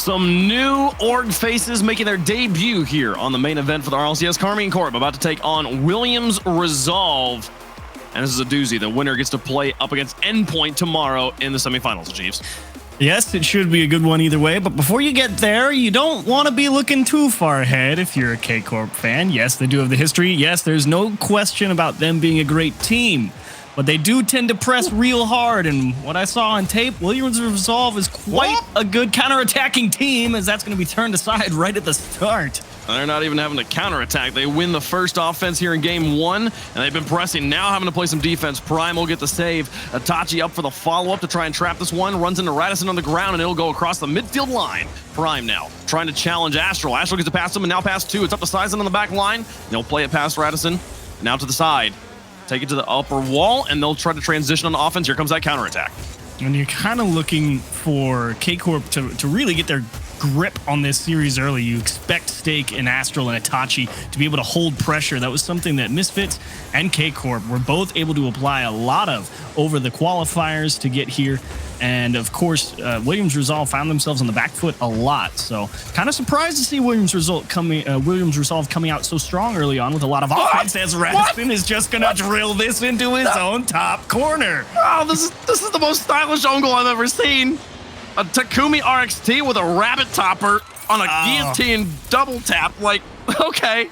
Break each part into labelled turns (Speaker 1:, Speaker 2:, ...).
Speaker 1: Some new org faces making their debut here on the main event for the RLCS. Karmine Corp about to take on Williams Resolve. And this is a doozy. The winner gets to play up against Endpoint tomorrow in the semifinals, Chiefs.
Speaker 2: Yes, it should be a good one either way, but before you get there, you don't want to be looking too far ahead if you're a K-Corp fan. Yes, they do have the history. Yes, there's no question about them being a great team, but they do tend to press real hard, and what I saw on tape, Williams Resolve is quite a good counterattacking team, as that's going to be turned aside right at the start.
Speaker 1: They're not even having to counterattack. They win the first offense here in game one, and they've been pressing. Now having to play some defense. Prime will get the save. Itachi up for the follow-up to try and trap this one. Runs into Radisson on the ground, and it'll go across the midfield line. Prime now trying to challenge Astral. Astral gets it past him, and now past two. It's up to Sizen on the back line. They'll play it past Radisson. Now to the side. Take it to the upper wall, and they'll try to transition on the offense. Here comes that counterattack.
Speaker 2: And you're kind of looking for K-Corp to really get their grip on this series early. You expect Stake and Astral and Itachi to be able to hold pressure. That was something that Misfits and K-Corp were both able to apply a lot of over the qualifiers to get here. And of course, Williams Resolve found themselves on the back foot a lot. So kind of surprised to see Williams Resolve coming out so strong early on with a lot of offense, as Radisson is just going to drill this into his own top corner.
Speaker 1: Oh, this is the most stylish own goal I've ever seen. A Takumi RXT with a rabbit topper on a guillotine double tap. Like, okay,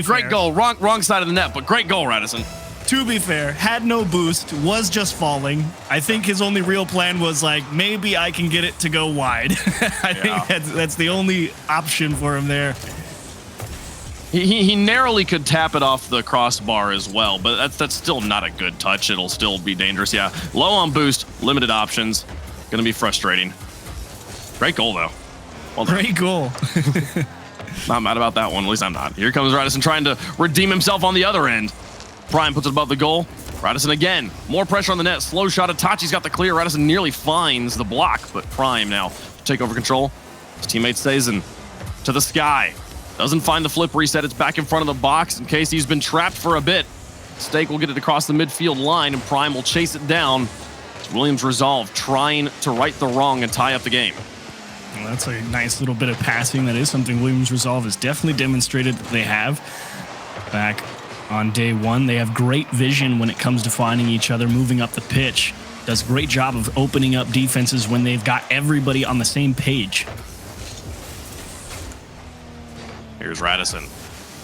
Speaker 1: great goal. Wrong side of the net, but great goal, Radisson.
Speaker 2: To be fair, had no boost, was just falling. I think his only real plan was like, maybe I can get it to go wide. I think that's the only option for him there.
Speaker 1: He narrowly could tap it off the crossbar as well, but that's still not a good touch. It'll still be dangerous. Yeah, low on boost, limited options. Gonna be frustrating. Great goal though.
Speaker 2: Well done. Great goal.
Speaker 1: Not mad about that one. At least I'm not. Here comes Radisson trying to redeem himself on the other end. Prime puts it above the goal. Radisson again. More pressure on the net. Slow shot. Itachi's got the clear. Radisson nearly finds the block, but Prime now take over control. His teammate Sazen to the sky. Doesn't find the flip reset. It's back in front of the box in case he's been trapped for a bit. Stake will get it across the midfield line, and Prime will chase it down. It's Williams Resolve trying to right the wrong and tie up the game.
Speaker 2: Well, that's a nice little bit of passing. That is something Williams Resolve has definitely demonstrated that they have. Back on day one, they have great vision when it comes to finding each other, moving up the pitch. Does a great job of opening up defenses when they've got everybody on the same page.
Speaker 1: Here's Radisson.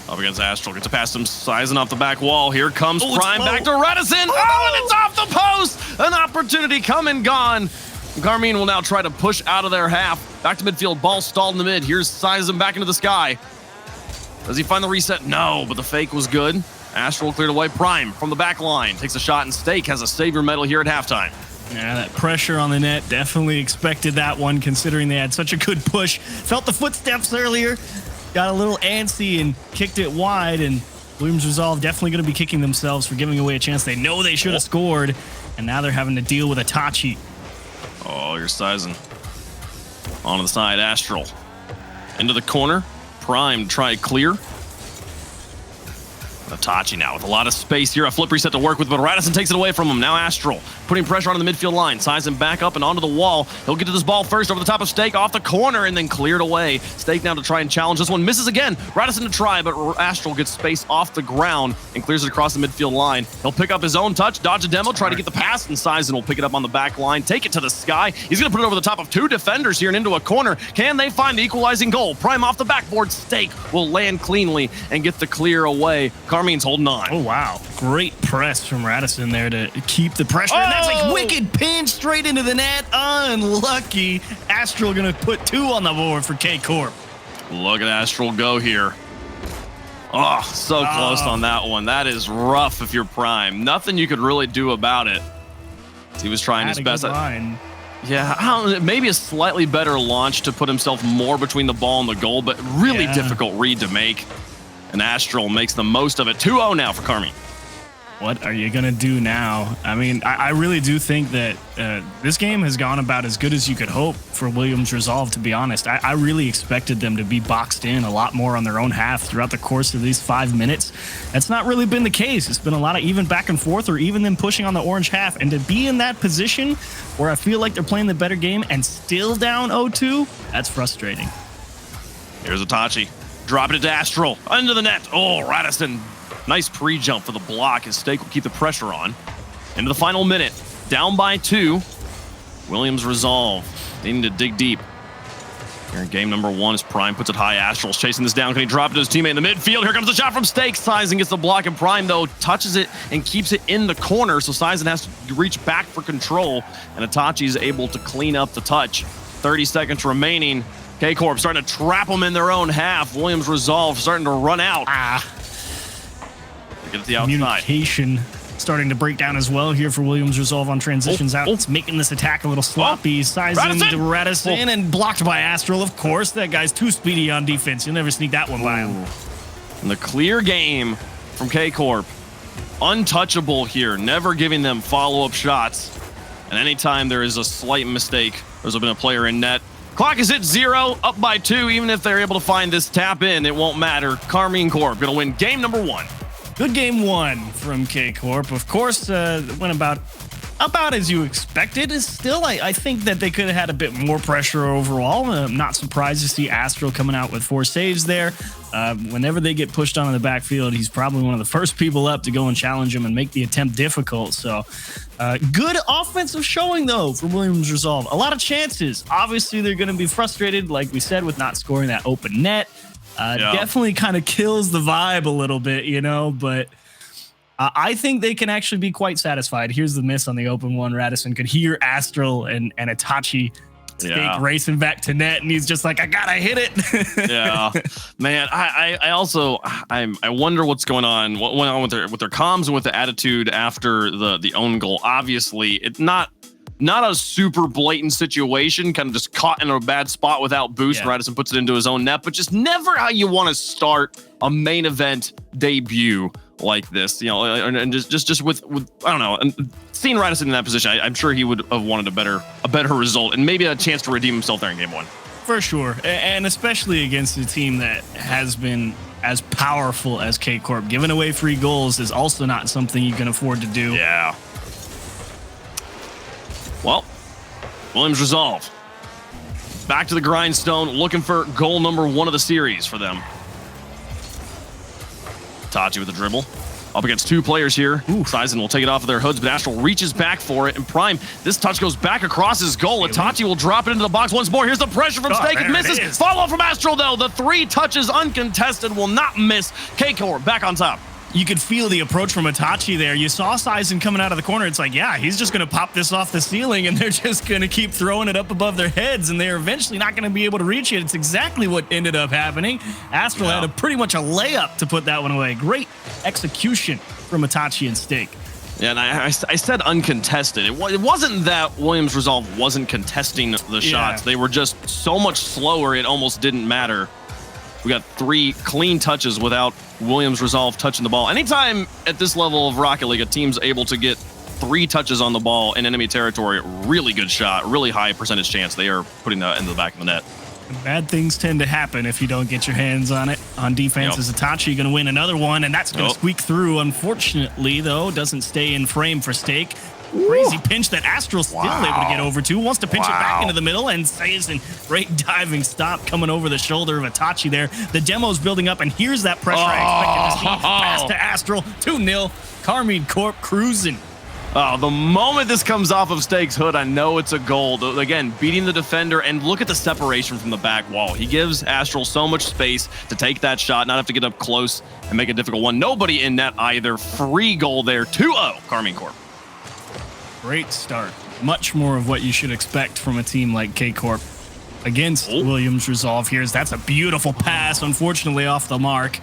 Speaker 1: Up against Astral. Gets it past him, sizing off the back wall. Here comes Prime back to Radisson. Oh, and it's off the post! An opportunity come and gone. Karmine will now try to push out of their half. Back to midfield. Ball stalled in the mid. Here's Sizen back into the sky. Does he find the reset? No, but the fake was good. Astral cleared away. Prime from the back line. Takes a shot, and Stake has a savior medal here at halftime.
Speaker 2: Yeah, that pressure on the net. Definitely expected that one, considering they had such a good push. Felt the footsteps earlier. Got a little antsy and kicked it wide, and Williams Resolve definitely going to be kicking themselves for giving away a chance they know they should have scored, and now they're having to deal with Itachi.
Speaker 1: Oh, you're Sizen. On the side, Astral. Into the corner. Prime try clear. Itachi now with a lot of space here. A flip reset to work with, but Radisson takes it away from him. Now Astral putting pressure onto the midfield line. Sizen back up and onto the wall. He'll get to this ball first over the top of Stake, off the corner, and then cleared away. Stake now to try and challenge this one. Misses again. Radisson to try, but Astral gets space off the ground and clears it across the midfield line. He'll pick up his own touch, dodge a demo, try to get the pass, and Sizen will pick it up on the back line, take it to the sky. He's going to put it over the top of two defenders here and into a corner. Can they find the equalizing goal? Prime off the backboard. Stake will land cleanly and get the clear away. Karmine's holding on.
Speaker 2: Oh, wow. Great press from Radisson there to keep the pressure. And that's a wicked pinch straight into the net. Unlucky. Astral going to put two on the board for K-Corp.
Speaker 1: Look at Astral go here. Oh, so close on that one. That is rough if you're Prime. Nothing you could really do about it. He was trying his best. Yeah, maybe a slightly better launch to put himself more between the ball and the goal, but really difficult read to make. And Astral makes the most of it. 2-0 now for Karmine.
Speaker 2: What are you going to do now? I mean, I really do think that this game has gone about as good as you could hope for Williams Resolve, to be honest. I really expected them to be boxed in a lot more on their own half throughout the course of these 5 minutes. That's not really been the case. It's been a lot of even back and forth, or even them pushing on the orange half. And to be in that position where I feel like they're playing the better game and still down 0-2, that's frustrating.
Speaker 1: Here's Itachi. Dropping it to Astral. Under the net. Oh, Radisson. Nice pre-jump for the block as Stake will keep the pressure on. Into the final minute. Down by 2. Williams Resolve. Needing to dig deep. Here in game number 1 as Prime puts it high. Astral's chasing this down. Can he drop it to his teammate in the midfield? Here comes the shot from Stake. Sizen gets the block, and Prime, though, touches it and keeps it in the corner, so Sizen has to reach back for control, and Itachi is able to clean up the touch. 30 seconds remaining. K-Corp starting to trap them in their own half. Williams Resolve starting to run out. Get to the outside.
Speaker 2: Communication starting to break down as well here for Williams Resolve on transitions out. It's making this attack a little sloppy. Sizen to Radisson and blocked by Astral, of course. That guy's too speedy on defense. You'll never sneak that one by him.
Speaker 1: And the clear game from K-Corp. Untouchable here, never giving them follow-up shots. And anytime there is a slight mistake, there's been a player in net. Clock is at 0, up by 2. Even if they're able to find this tap in, it won't matter. Karmine Corp gonna win game number 1.
Speaker 2: Good game 1 from K-Corp. Of course, went about as you expected. Still, I think that they could have had a bit more pressure overall. I'm not surprised to see Astral coming out with 4 saves there. Whenever they get pushed on in the backfield, he's probably one of the first people up to go and challenge him and make the attempt difficult. So good offensive showing, though, for Williams Resolve. A lot of chances. Obviously, they're going to be frustrated, like we said, with not scoring that open net. Definitely kind of kills the vibe a little bit, you know, but I think they can actually be quite satisfied. Here's the miss on the open one. Radisson could hear Astral and Itachi Stake racing back to net, and he's just like, I gotta hit it.
Speaker 1: Yeah, man. I wonder what's going on. What went on with their comms and with the attitude after the own goal. Obviously, it's not a super blatant situation, kind of just caught in a bad spot without boost. Yeah. Radisson puts it into his own net, but just never how you want to start a main event debut like this, you know, and just with I don't know, and seeing Radisson in that position, I'm sure he would have wanted a better result and maybe a chance to redeem himself there in game 1.
Speaker 2: For sure, and especially against a team that has been as powerful as K-Corp. Giving away free goals is also not something you can afford to do.
Speaker 1: Yeah. Well, Williams Resolve back to the grindstone, looking for goal number 1 of the series for them. Tachi with the dribble. Up against 2 players here. Sizen will take it off of their hoods, but Astral reaches back for it. And Prime, this touch goes back across his goal. Itachi will drop it into the box once more. Here's the pressure from Stake. It misses. Follow from Astral, though. The 3 touches uncontested will not miss. K-Corp back on top.
Speaker 2: You could feel the approach from Itachi there. You saw Sizen coming out of the corner. It's like, yeah, he's just going to pop this off the ceiling, and they're just going to keep throwing it up above their heads, and they're eventually not going to be able to reach it. It's exactly what ended up happening. Astral had pretty much a layup to put that one away. Great execution from Itachi and Stake.
Speaker 1: Yeah, and I said uncontested. It wasn't that Williams Resolve wasn't contesting the shots. They were just so much slower, it almost didn't matter. We got 3 clean touches without Williams Resolve touching the ball. Anytime at this level of Rocket League, a team's able to get 3 touches on the ball in enemy territory, really good shot, really high percentage chance they are putting that into the back of the net.
Speaker 2: Bad things tend to happen if you don't get your hands on it. On defense, is Itachi going to win another one, and that's going to squeak through. Unfortunately, though, doesn't stay in frame for Stake. Crazy pinch that Astral's still able to get over to. Wants to pinch it back into the middle, and saves a great diving stop coming over the shoulder of Itachi there. The demo's building up, and here's that pressure I expected to see. Pass to Astral, 2-0. Karmine Corp cruising.
Speaker 1: Oh, the moment this comes off of Stake's hood, I know it's a goal. Again, beating the defender, and look at the separation from the back wall. He gives Astral so much space to take that shot, not have to get up close and make a difficult one. Nobody in net either. Free goal there, 2-0, Karmine Corp.
Speaker 2: Great start. Much more of what you should expect from a team like K-Corp against Williams Resolve here. That's a beautiful pass, unfortunately off the mark,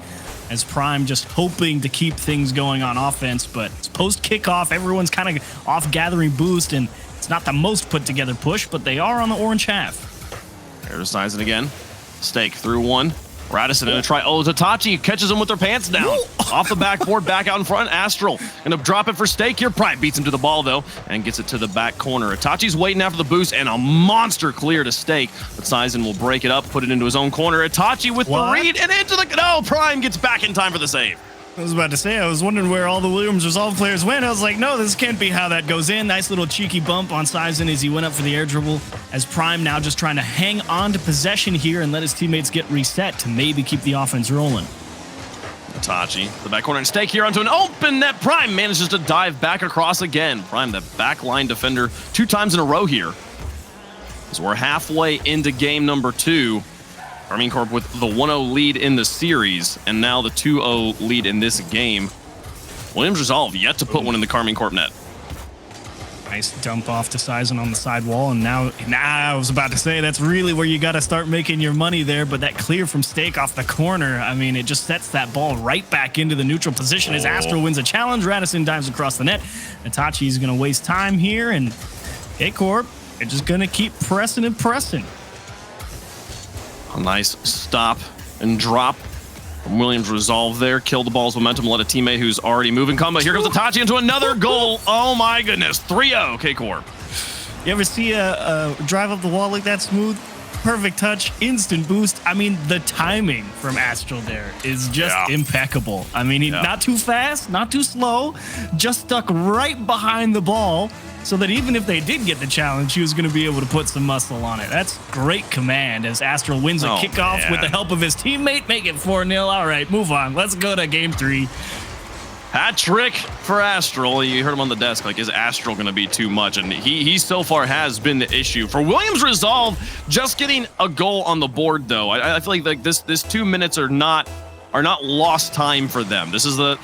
Speaker 2: as Prime just hoping to keep things going on offense, but it's post-kickoff. Everyone's kind of off gathering boost, and it's not the most put-together push, but they are on the orange half.
Speaker 1: There's Sizen again. Stake through 1. Radisson gonna try. Oh, Tatachi catches him with their pants down. Off the backboard, back out in front. Astral gonna drop it for Stake here. Prime beats him to the ball though and gets it to the back corner. Itachi's waiting after the boost and a monster clear to Stake. But Sizen will break it up, put it into his own corner. Itachi with the read and into the. No, Prime gets back in time for the save.
Speaker 2: I was about to say, I was wondering where all the Williams Resolve players went. I was like, no, this can't be how that goes in. Nice little cheeky bump on Sizen as he went up for the air dribble. As Prime now just trying to hang on to possession here and let his teammates get reset to maybe keep the offense rolling.
Speaker 1: Itachi, the back corner and Stake here onto an open net. Prime manages to dive back across again. Prime, the backline defender, 2 times in a row here. As we're halfway into game number 2. Karmine Corp with the 1-0 lead in the series, and now the 2-0 lead in this game. Williams Resolve yet to put one in the Karmine Corp net.
Speaker 2: Nice dump off to Sizen on the side wall, and now I was about to say that's really where you got to start making your money there, but that clear from Stake off the corner, I mean, it just sets that ball right back into the neutral position as Astro wins a challenge. Radisson dives across the net. Itachi's going to waste time here, and K-Corp are just going to keep pressing and pressing.
Speaker 1: A nice stop and drop from Williams Resolve there. Killed the ball's momentum, let a teammate who's already moving come, but here comes Itachi into another goal. Oh my goodness, 3-0 K-Corp.
Speaker 2: You ever see a drive up the wall like that smooth? Perfect touch, instant boost. I mean, the timing from Astral there is just impeccable. I mean, he's not too fast, not too slow, just stuck right behind the ball so that even if they did get the challenge, he was going to be able to put some muscle on it. That's great command as Astral wins a kickoff with the help of his teammate, make it 4-0. All right, move on. Let's go to game 3.
Speaker 1: Hat trick for Astral. You heard him on the desk, like, is Astral going to be too much? And he so far has been the issue. For Williams Resolve, just getting a goal on the board, though. I feel like this 2 minutes are not lost time for them. This is a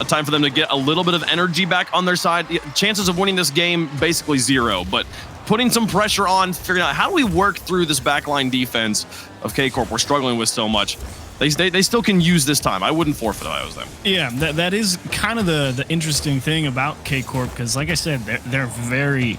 Speaker 1: time for them to get a little bit of energy back on their side. Chances of winning this game, basically 0. But putting some pressure on, figuring out how do we work through this backline defense of K-Corp we're struggling with so much. They still can use this time. I wouldn't forfeit if I was them. Yeah,
Speaker 2: that is kind of the interesting thing about K-Corp, because like I said, they're very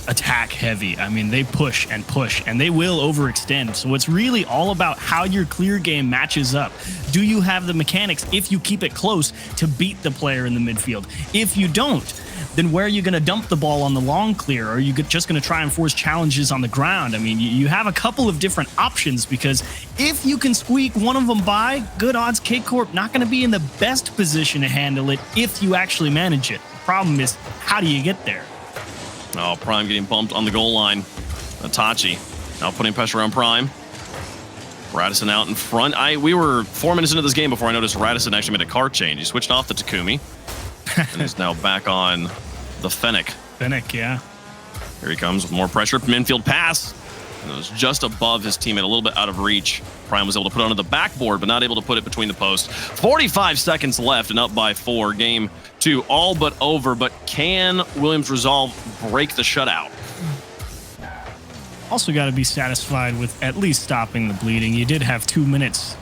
Speaker 2: attack heavy. I mean, they push and push, and they will overextend. So it's really all about how your clear game matches up. Do you have the mechanics, if you keep it close, to beat the player in the midfield? If you don't, then where are you going to dump the ball on the long clear? Or are you just going to try and force challenges on the ground? I mean, you have a couple of different options, because if you can squeak one of them by, good odds K-Corp not going to be in the best position to handle it if you actually manage it. The problem is, how do you get there?
Speaker 1: Oh, Prime getting bumped on the goal line. Itachi now putting pressure on Prime. Radisson out in front. We were 4 minutes into this game before I noticed Radisson actually made a car change. He switched off the Takumi and is now back on the Fennec.
Speaker 2: Fennec, yeah.
Speaker 1: Here he comes with more pressure. Minfield pass. And it was just above his teammate, a little bit out of reach. Prime was able to put it onto the backboard, but not able to put it between the posts. 45 seconds left and up by 4. Game 2 all but over, but can Williams Resolve break the shutout?
Speaker 2: Also got to be satisfied with at least stopping the bleeding. You did have 2 minutes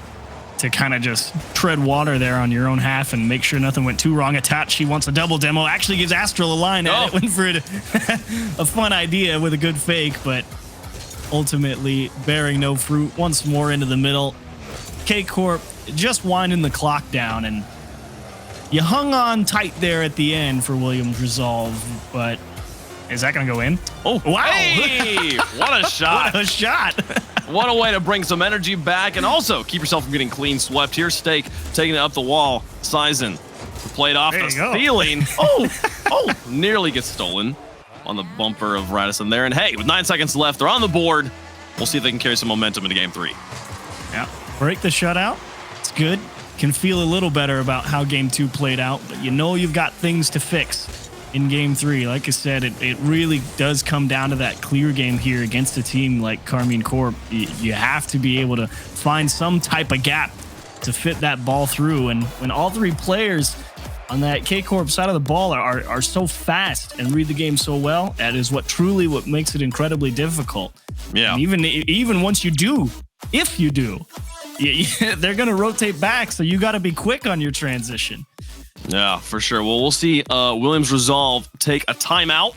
Speaker 2: to kind of just tread water there on your own half and make sure nothing went too wrong. Itachi wants a double demo, actually gives Astral a line at it. Went for it. A fun idea with a good fake, but ultimately bearing no fruit. Once more into the middle. K-Corp just winding the clock down, and you hung on tight there at the end for Williams Resolve, but is that going to go in?
Speaker 1: Oh, wow. Hey, what a shot.
Speaker 2: What a shot.
Speaker 1: What a way to bring some energy back and also keep yourself from getting clean swept. Here's Stake taking it up the wall. Sizen played off the ceiling. Nearly gets stolen on the bumper of Radisson there. And hey, with 9 seconds left, they're on the board. We'll see if they can carry some momentum into game 3.
Speaker 2: Yeah, break the shutout. It's good. Can feel a little better about how game 2 played out, but you know you've got things to fix in game 3. Like I said, it really does come down to that clear game here against a team like Karmine Corp. You have to be able to find some type of gap to fit that ball through. And when all 3 players on that K-Corp side of the ball are so fast and read the game so well, that is what makes it incredibly difficult.
Speaker 1: Yeah.
Speaker 2: And even once you do, if you do, they're going to rotate back, so you got to be quick on your transition.
Speaker 1: Yeah, for sure. Well, we'll see Williams Resolve take a timeout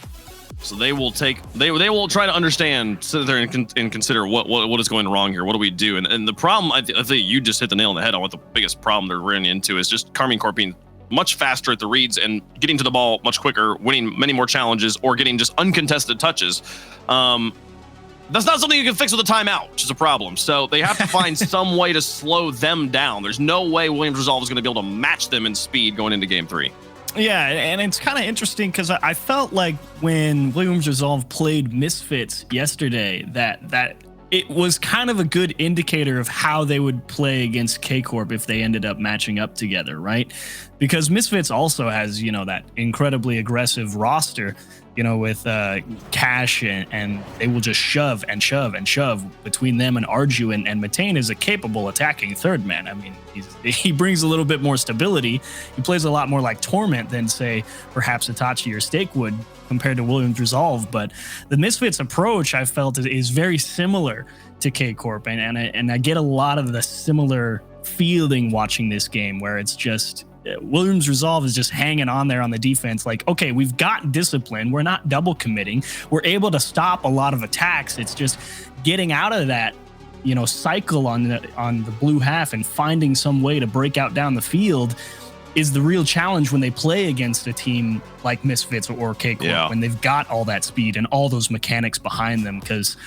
Speaker 1: So they will try to understand, sit there and consider what is going wrong here. What do we do? And the problem, I think you just hit the nail on the head on what the biggest problem they're running into is just Karmine Corp being much faster at the reads and getting to the ball much quicker, winning many more challenges, or getting just uncontested touches. That's not something you can fix with a timeout, which is a problem. So they have to find some way to slow them down. There's no way Williams Resolve is going to be able to match them in speed going into Game 3.
Speaker 2: Yeah, and it's kind of interesting because I felt like when Williams Resolve played Misfits yesterday, that it was kind of a good indicator of how they would play against K-Corp if they ended up matching up together, right? Because Misfits also has, that incredibly aggressive roster, with Cash and they will just shove and shove and shove between them and Arju, and Matane is a capable attacking third man. I mean, he brings a little bit more stability. He plays a lot more like Torment than, say, perhaps Itachi or Stake would compared to Williams Resolve. But the Misfits approach, I felt, is very similar to K-Corp, and I get a lot of the similar feeling watching this game where it's just Williams Resolve is just hanging on there on the defense. Like, okay, we've got discipline. We're not double committing. We're able to stop a lot of attacks. It's just getting out of that, cycle on the blue half and finding some way to break out down the field is the real challenge when they play against a team like Misfits or K-Corp, when they've got all that speed and all those mechanics behind them. Because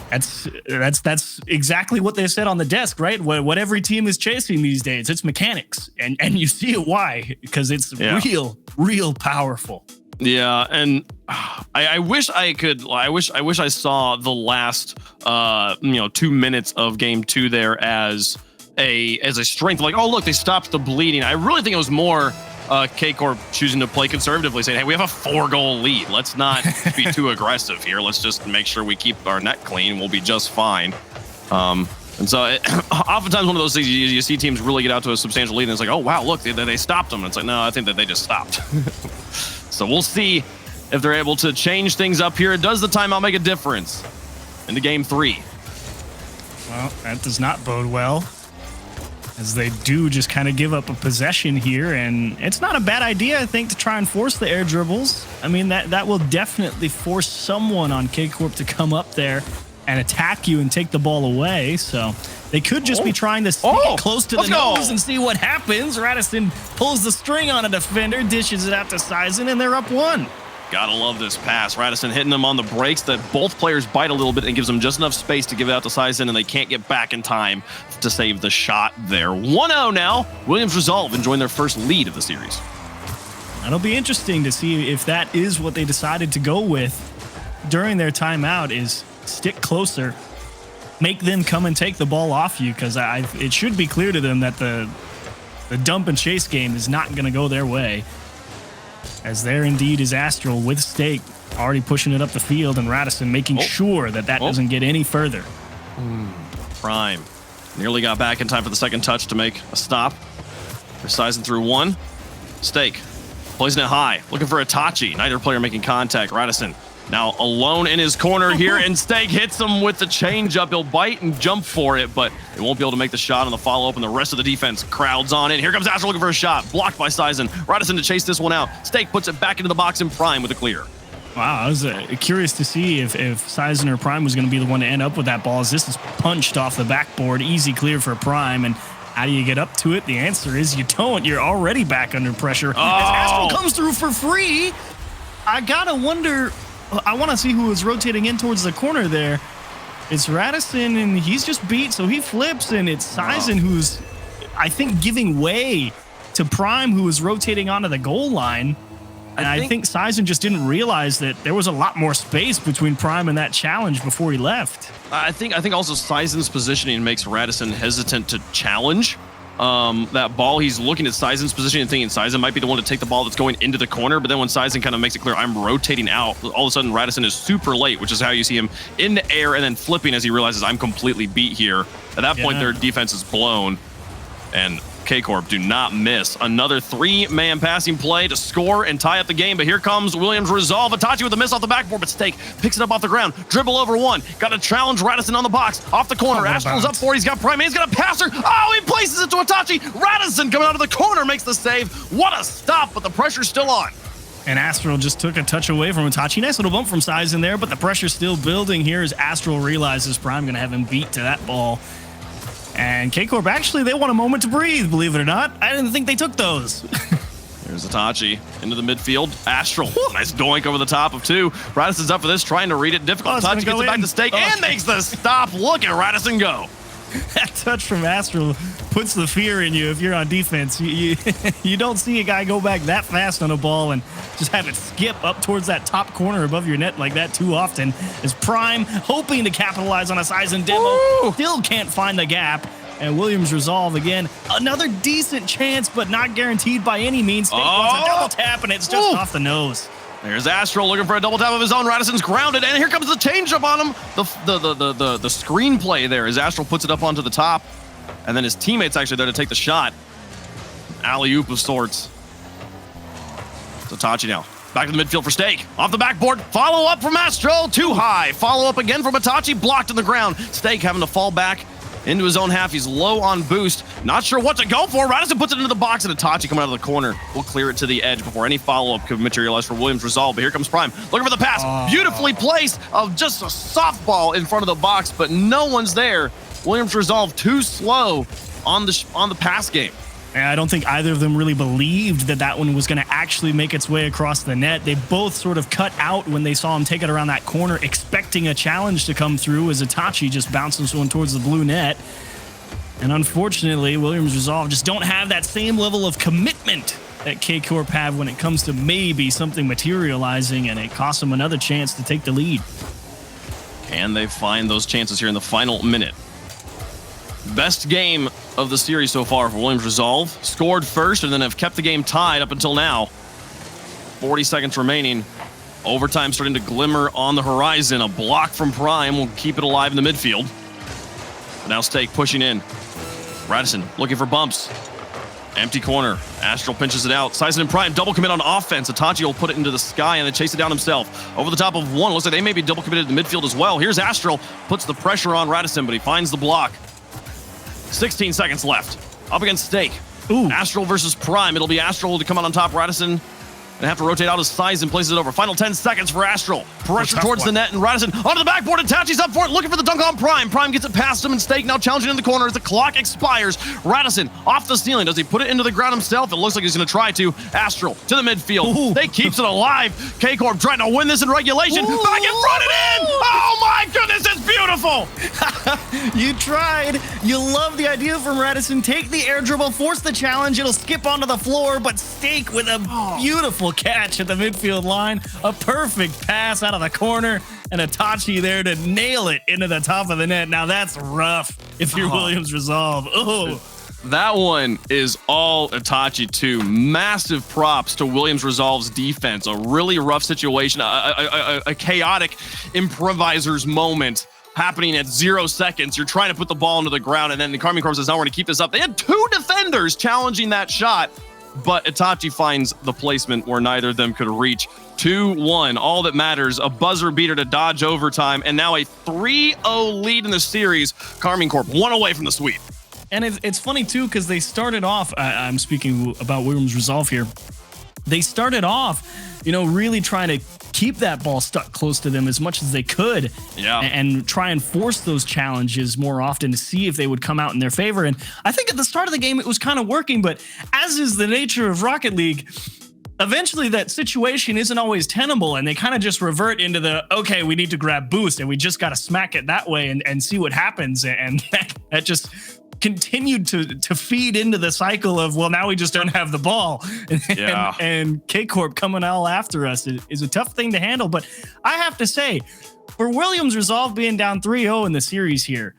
Speaker 2: that's exactly what they said on the desk, right? What every team is chasing these days, it's mechanics, and you see it why, because it's real powerful.
Speaker 1: Yeah, and I wish I could. I wish I saw the last 2 minutes of Game 2 there as a strength. Like, oh look, they stopped the bleeding. I really think it was more K-Corp choosing to play conservatively, saying, hey, we have a 4-goal lead. Let's not be too aggressive here. Let's just make sure we keep our net clean. We'll be just fine. And so oftentimes one of those things, you see teams really get out to a substantial lead, and it's like, oh, wow, look, they stopped them. And it's like, no, I think that they just stopped. So we'll see if they're able to change things up here. Does the timeout make a difference into Game 3?
Speaker 2: Well, that does not bode well, as they do just kind of give up a possession here, and it's not a bad idea, I think, to try and force the air dribbles. I mean, that will definitely force someone on K-Corp to come up there and attack you and take the ball away. So they could just be trying to stick it close to the nose and see what happens. Radisson pulls the string on a defender, dishes it out to Sizen, and they're up 1.
Speaker 1: Gotta love this pass. Radisson hitting them on the brakes that both players bite a little bit and gives them just enough space to give it out to Sizen, and they can't get back in time to save the shot there. 1-0 now. Williams Resolve enjoying their first lead of the series.
Speaker 2: That'll be interesting to see if that is what they decided to go with during their timeout, is stick closer, make them come and take the ball off you, because it should be clear to them that the dump and chase game is not going to go their way. As there indeed is Astral with Stake already pushing it up the field, and Radisson making sure that doesn't get any further.
Speaker 1: Prime nearly got back in time for the second touch to make a stop. They're sizing through 1. Stake placing it high, looking for Itachi. Neither player making contact. Radisson now alone in his corner here, and Stake hits him with the changeup. He'll bite and jump for it, but he won't be able to make the shot on the follow-up, and the rest of the defense crowds on in. Here comes Astral looking for a shot, blocked by Sizen. Radisson to chase this one out. Stake puts it back into the box, and Prime with a clear.
Speaker 2: Wow, I was curious to see if Sizen or Prime was going to be the one to end up with that ball, as this is punched off the backboard. Easy clear for Prime, and how do you get up to it? The answer is you don't. You're already back under pressure. As Astral comes through for free, I gotta wonder... I want to see who is rotating in towards the corner there. It's Radisson, and he's just beat, so he flips, and it's Sizen who's, I think, giving way to Prime, who is rotating onto the goal line. And I think Sizen just didn't realize that there was a lot more space between Prime and that challenge before he left.
Speaker 1: I think also Sizen's positioning makes Radisson hesitant to challenge that ball. He's looking at Sizen's position and thinking Sizen might be the one to take the ball that's going into the corner, but then when Sizen kind of makes it clear, I'm rotating out, all of a sudden Radisson is super late, which is how you see him in the air and then flipping as he realizes I'm completely beat here. At that point, their defense is blown, and K-Corp do not miss. Another 3-man passing play to score and tie up the game, but here comes Williams Resolve. Itachi with a miss off the backboard, but Stake picks it up off the ground. Dribble over 1. Got to challenge Radisson on the box. Off the corner. Astral's up 4. He's got Prime. He's got a passer. Oh, he places it to Itachi. Radisson coming out of the corner makes the save. What a stop, but the pressure's still on.
Speaker 2: And Astral just took a touch away from Itachi. Nice little bump from Size in there, but the pressure's still building here as Astral realizes Prime going to have him beat to that ball. And K-Corp, actually, they want a moment to breathe, believe it or not. I didn't think they took those.
Speaker 1: There's Itachi into the midfield. Astral, nice doink over the top of two. Radisson's up for this, trying to read it. Difficult touch, gets it back to Stake, and makes the stop. Look at Radisson go.
Speaker 2: That touch from Astral puts the fear in you if you're on defense. You don't see a guy go back that fast on a ball and just have it skip up towards that top corner above your net like that too often. As Prime, hoping to capitalize on a Size and demo, still can't find the gap. And Williams resolve again. Another decent chance, but not guaranteed by any means. Stake wants a double tap, and it's just off the nose.
Speaker 1: There's Astral looking for a double tap of his own. Radisson's grounded, and here comes the change-up on him. The screenplay there as Astral puts it up onto the top, and then his teammate's actually there to take the shot. Alley-oop of sorts. It's Itachi now. Back to the midfield for Stake. Off the backboard, follow up from Astral, too high. Follow up again from Itachi, blocked in the ground. Stake having to fall back into his own half. He's low on boost. Not sure what to go for. Radisson puts it into the box, and Itachi coming out of the corner will clear it to the edge before any follow-up could materialize for Williams resolve. But here comes Prime, looking for the pass. Beautifully placed of just a softball in front of the box, but no one's there. Williams resolve too slow on the pass game.
Speaker 2: And I don't think either of them really believed that that one was going to actually make its way across the net. They both sort of cut out when they saw him take it around that corner, expecting a challenge to come through as Itachi just bounces one towards the blue net. And unfortunately, Williams Resolve just don't have that same level of commitment that K-Corp have when it comes to maybe something materializing, and it costs them another chance to take the lead.
Speaker 1: Can they find those chances here in the final minute? Best game of the series so far for Williams Resolve. Scored first and then have kept the game tied up until now. 40 seconds remaining. Overtime starting to glimmer on the horizon. A block from Prime will keep it alive in the midfield. But now Stake pushing in. Radisson looking for bumps. Empty corner. Astral pinches it out. Sizen and Prime double commit on offense. Itachi will put it into the sky and then chase it down himself. Over the top of one. Looks like they may be double committed in the midfield as well. Here's Astral. Puts the pressure on Radisson, but he finds the block. 16 seconds left. Up against Stake. Astral versus Prime. It'll be Astral to come out on top. Radisson and have to rotate out his size and place it over. Final 10 seconds for Astral. Pressure towards the net, and Radisson onto the backboard. Itachi's up for it, looking for the dunk on Prime. Prime gets it past him, and Stake now challenging in the corner as the clock expires. Radisson off the ceiling. Does he put it into the ground himself? It looks like he's going to try to. Astral to the midfield. Stake keeps it alive. K-Corp trying to win this in regulation. Back in front and in! Oh my goodness, it's beautiful!
Speaker 2: You tried. You love the idea from Radisson. Take the air dribble, force the challenge. It'll skip onto the floor, but Stake with a beautiful catch at the midfield line. A perfect pass out of the corner, and Itachi there to nail it into the top of the net. Now that's rough if you're Williams Resolve.
Speaker 1: That one is all Itachi too. Massive props to Williams Resolve's defense. A really rough situation, a chaotic improviser's moment happening at 0 seconds. You're trying to put the ball into the ground, and then the Karmine Corp says, "No, we're going to keep this up." They had two defenders challenging that shot, but Itachi finds the placement where neither of them could reach. 2-1. All that matters, a buzzer beater to dodge overtime, and now a 3-0 lead in the series. Karmine Corp one away from the sweep.
Speaker 2: And it's funny, too, because they started off, I'm speaking about Williams Resolve here, they started off, really trying to keep that ball stuck close to them as much as they could, and try and force those challenges more often to see if they would come out in their favor. And I think at the start of the game, it was kind of working, but as is the nature of Rocket League, eventually that situation isn't always tenable, and they kind of just revert into the, okay, we need to grab boost, and we just got to smack it that way and see what happens. And that just continued to feed into the cycle of, well, now we just don't have the ball. And K-Corp coming all after us is a tough thing to handle. But I have to say, for Williams Resolve being down 3-0 in the series here,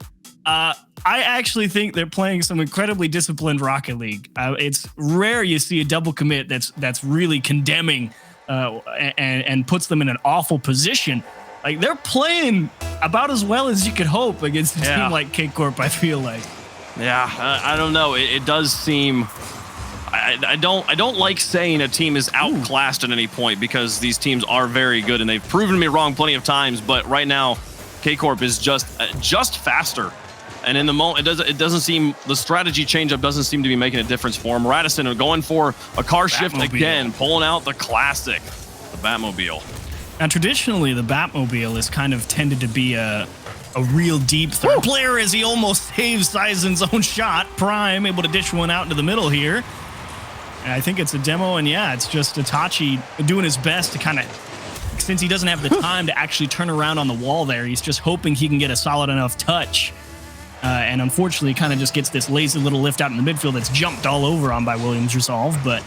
Speaker 2: I actually think they're playing some incredibly disciplined Rocket League. It's rare you see a double commit that's really condemning and puts them in an awful position. Like, they're playing about as well as you could hope against a team like K-Corp, I feel like.
Speaker 1: Yeah, I don't know. It does seem... I don't like saying a team is outclassed at any point, because these teams are very good, and they've proven me wrong plenty of times. But right now, K-Corp is just faster And in the moment, it doesn't seem, the strategy change-up doesn't seem to be making a difference for him. Radisson going for a car shift again, pulling out the classic, the Batmobile.
Speaker 2: And traditionally, the Batmobile has kind of tended to be a real deep third player as he almost saves Sizen's own shot. Prime able to dish one out into the middle here. And I think it's a demo, and yeah, it's just Itachi doing his best to kind of, since he doesn't have the time to actually turn around on the wall there, he's just hoping he can get a solid enough touch. And unfortunately, kind of just gets this lazy little lift out in the midfield that's jumped all over on by Williams Resolve. But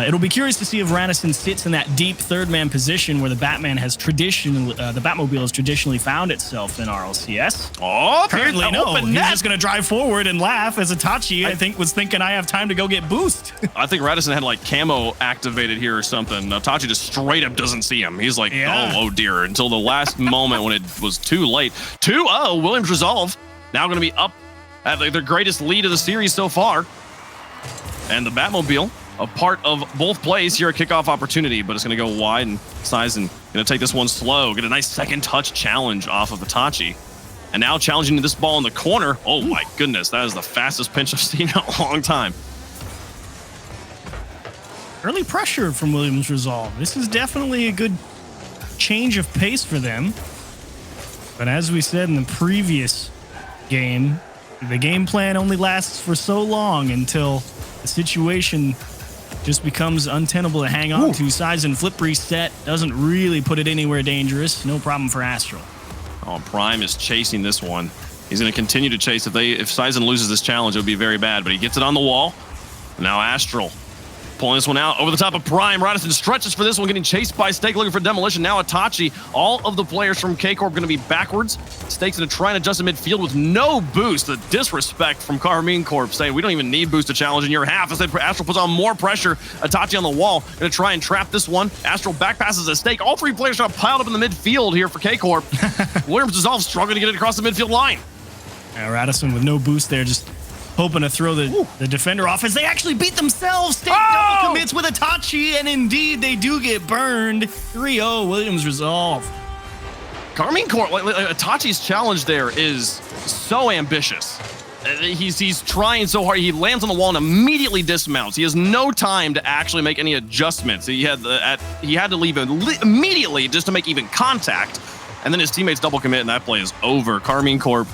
Speaker 2: it'll be curious to see if Radisson sits in that deep third-man position where the Batmobile has traditionally found itself in RLCS.
Speaker 1: Oh,
Speaker 2: apparently no. He's just going to drive forward and laugh as Itachi, I think, was thinking, I have time to go get boost.
Speaker 1: I think Radisson had like camo activated here or something. Itachi just straight up doesn't see him. He's like, oh dear, until the last moment when it was too late. 2-0, Williams Resolve. Now going to be up at their greatest lead of the series so far. And the Batmobile, a part of both plays here, a kickoff opportunity, but it's going to go wide, and Sizen going to take this one slow, get a nice second touch challenge off of Itachi. And now challenging this ball in the corner. Oh my goodness, that is the fastest pinch I've seen in a long time.
Speaker 2: Early pressure from Williams Resolve. This is definitely a good change of pace for them. But as we said in the previous game, the game plan only lasts for so long until the situation just becomes untenable to hang on to. Sizen flip reset doesn't really put it anywhere dangerous. No problem for Astral.
Speaker 1: Oh, Prime is chasing this one. He's going to continue to chase. If Sizen loses this challenge, it would be very bad, but he gets it on the wall. Now Astral pulling this one out over the top of Prime. Radisson stretches for this one, getting chased by Stake, looking for demolition. Now Itachi. All of the players from K-Corp going to be backwards. Stake's going to try and adjust in midfield with no boost. The disrespect from Karmine Corp saying, we don't even need boost to challenge in your half. Instead, Astral puts on more pressure. Itachi on the wall, going to try and trap this one. Astral back passes a Stake. All three players are piled up in the midfield here for K-Corp. Williams Resolve struggling to get it across the midfield line.
Speaker 2: Radisson with no boost there, just hoping to throw the defender off as they actually beat themselves. Stake double commits with Itachi, and indeed they do get burned. 3-0 Williams Resolve.
Speaker 1: Karmine Corp, Itachi's challenge there is so ambitious. He's trying so hard. He lands on the wall and immediately dismounts. He has no time to actually make any adjustments. He had to leave immediately just to make even contact, and then his teammates double commit, and that play is over. Karmine Corp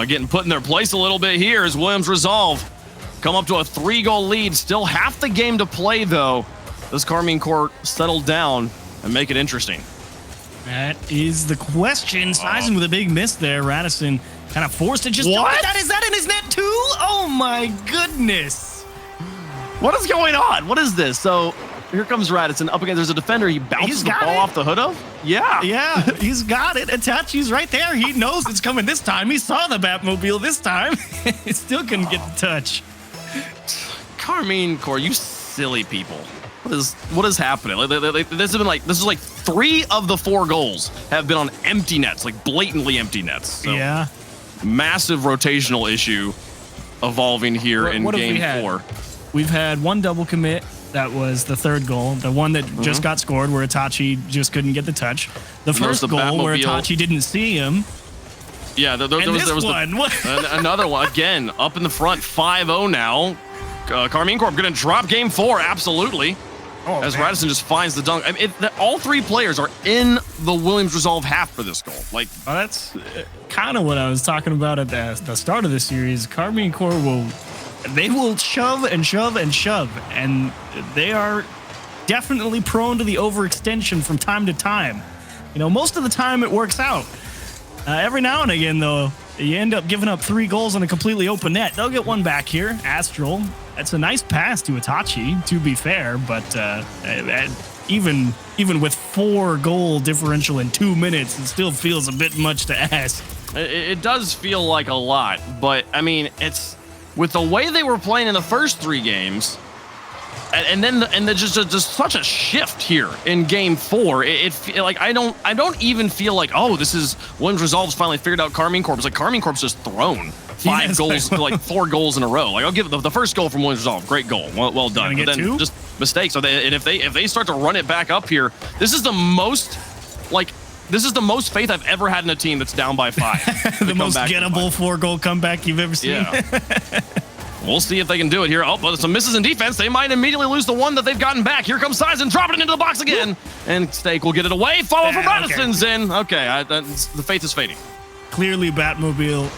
Speaker 1: getting put in their place a little bit here as Williams Resolve come up to a 3-goal lead. Still half the game to play, though. Does Karmine Corp settle down and make it interesting?
Speaker 2: That is the question. Sizen with a big miss there. Radisson kind of forced to just...
Speaker 1: What?
Speaker 2: Is that in his net too? Oh my goodness.
Speaker 1: What is going on? What is this? So here comes Radisson up again. There's a defender. He bounces the ball off the hood of? Yeah.
Speaker 2: Yeah, he's got it. Itachi's right there. He knows it's coming this time. He saw the Batmobile this time. He still couldn't get the touch.
Speaker 1: Karmine Corp, you silly people. What is happening? This is like 3 of the 4 goals have been on empty nets, like blatantly empty nets. So
Speaker 2: yeah.
Speaker 1: Massive rotational issue evolving here in game 4.
Speaker 2: We've had one double commit. That was the 3rd goal, the one that just got scored where Itachi just couldn't get the touch. The first goal Batmobile, where Itachi didn't see him.
Speaker 1: Yeah, there was another one again up in the front. 5-0 now. Karmine Corp going to drop game 4, absolutely. As Radisson just finds the dunk. I mean, all 3 players are in the Williams Resolve half for this goal. Like,
Speaker 2: that's kind of what I was talking about at the start of the series. Karmine Corp will shove and shove and shove, and they are definitely prone to the overextension from time to time. You know, most of the time it works out. Every now and again, though, you end up giving up 3 goals on a completely open net. They'll get one back here. Astral, that's a nice pass to Itachi, to be fair, but even with 4-goal differential in 2 minutes, it still feels a bit much to ask.
Speaker 1: It does feel like a lot, but I mean, it's with the way they were playing in the first 3 games, and then just such a shift here in game 4. Like I don't even feel like, oh, this is Williams Resolve's finally figured out Karmine Corp. It's like Karmine Corp's just thrown 5 goals, like 4 goals in a row. Like I'll give the first goal from Williams Resolve, great goal, well done. But then 2? Just mistakes. So if they start to run it back up here, this is the most like this is the most faith I've ever had in a team that's down by 5.
Speaker 2: The most gettable 4-goal comeback you've ever seen.
Speaker 1: Yeah. We'll see if they can do it here. Oh, but some misses in defense. They might immediately lose the one that they've gotten back. Here comes Sizen, dropping it into the box again. And Steak will get it away. Follow from Radisson's in. Okay, the faith is fading.
Speaker 2: Clearly, Batmobile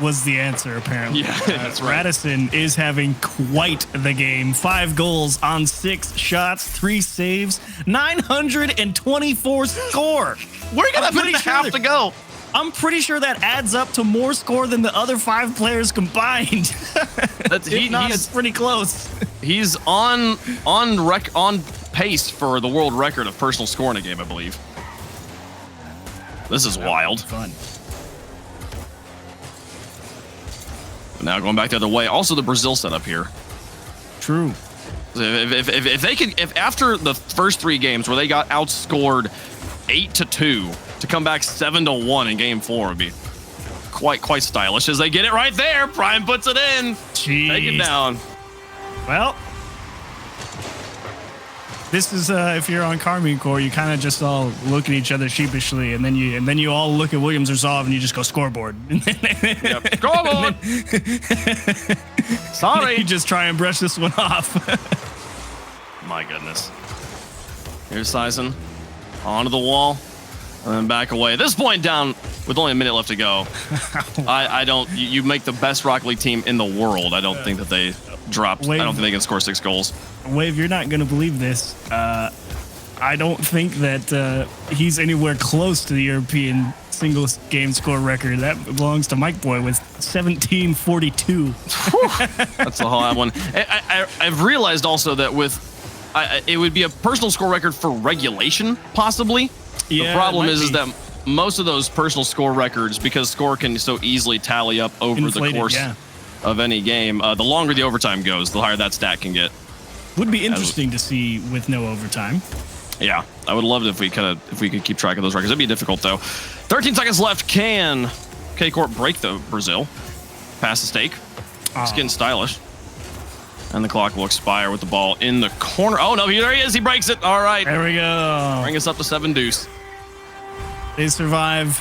Speaker 2: was the answer, apparently.
Speaker 1: Yeah, that's right.
Speaker 2: Radisson is having quite the game. 5 goals on 6 shots, 3 saves, 924 score.
Speaker 1: We're going to put a half to go.
Speaker 2: I'm pretty sure that adds up to more score than the other 5 players combined. It's pretty close.
Speaker 1: He's on pace for the world record of personal score in a game, I believe. This is wild.
Speaker 2: Fun.
Speaker 1: Now going back the other way. Also the Brazil setup here.
Speaker 2: True.
Speaker 1: If after the first 3 games where they got outscored 8-2 to come back 7-1 in game 4 would be quite stylish as they get it right there. Prime puts it in.
Speaker 2: Jeez.
Speaker 1: Take it down.
Speaker 2: Well, this is if you're on Karmine Corp, you kind of just all look at each other sheepishly, and then you all look at Williams Resolve and you just go scoreboard.
Speaker 1: Yep. Scoreboard. Sorry.
Speaker 2: You just try and brush this one off.
Speaker 1: My goodness. Here's Sizen onto the wall. And then back away. At this point down, with only a minute left to go, I don't. You make the best Rocket League team in the world. I don't think that they dropped.
Speaker 2: Wave,
Speaker 1: I don't think they can score 6 goals.
Speaker 2: Wave, you're not going to believe this. I don't think that he's anywhere close to the European single game score record. That belongs to Mike Boy with 1742.
Speaker 1: That's the whole one. I've realized also that it would be a personal score record for regulation, possibly.
Speaker 2: Yeah,
Speaker 1: the problem is that most of those personal score records, because score can so easily tally up over the course of any game, the longer the overtime goes, the higher that stat can get.
Speaker 2: Would be interesting to see with no overtime.
Speaker 1: Yeah, I would love it if we could keep track of those records. It'd be difficult though. 13 seconds left. Can K-Corp break the Brazil? Pass the Stake. It's getting stylish. And the clock will expire with the ball in the corner. Oh no, there he is. He breaks it. All right.
Speaker 2: There we go.
Speaker 1: Bring us up to 7 deuce.
Speaker 2: They survive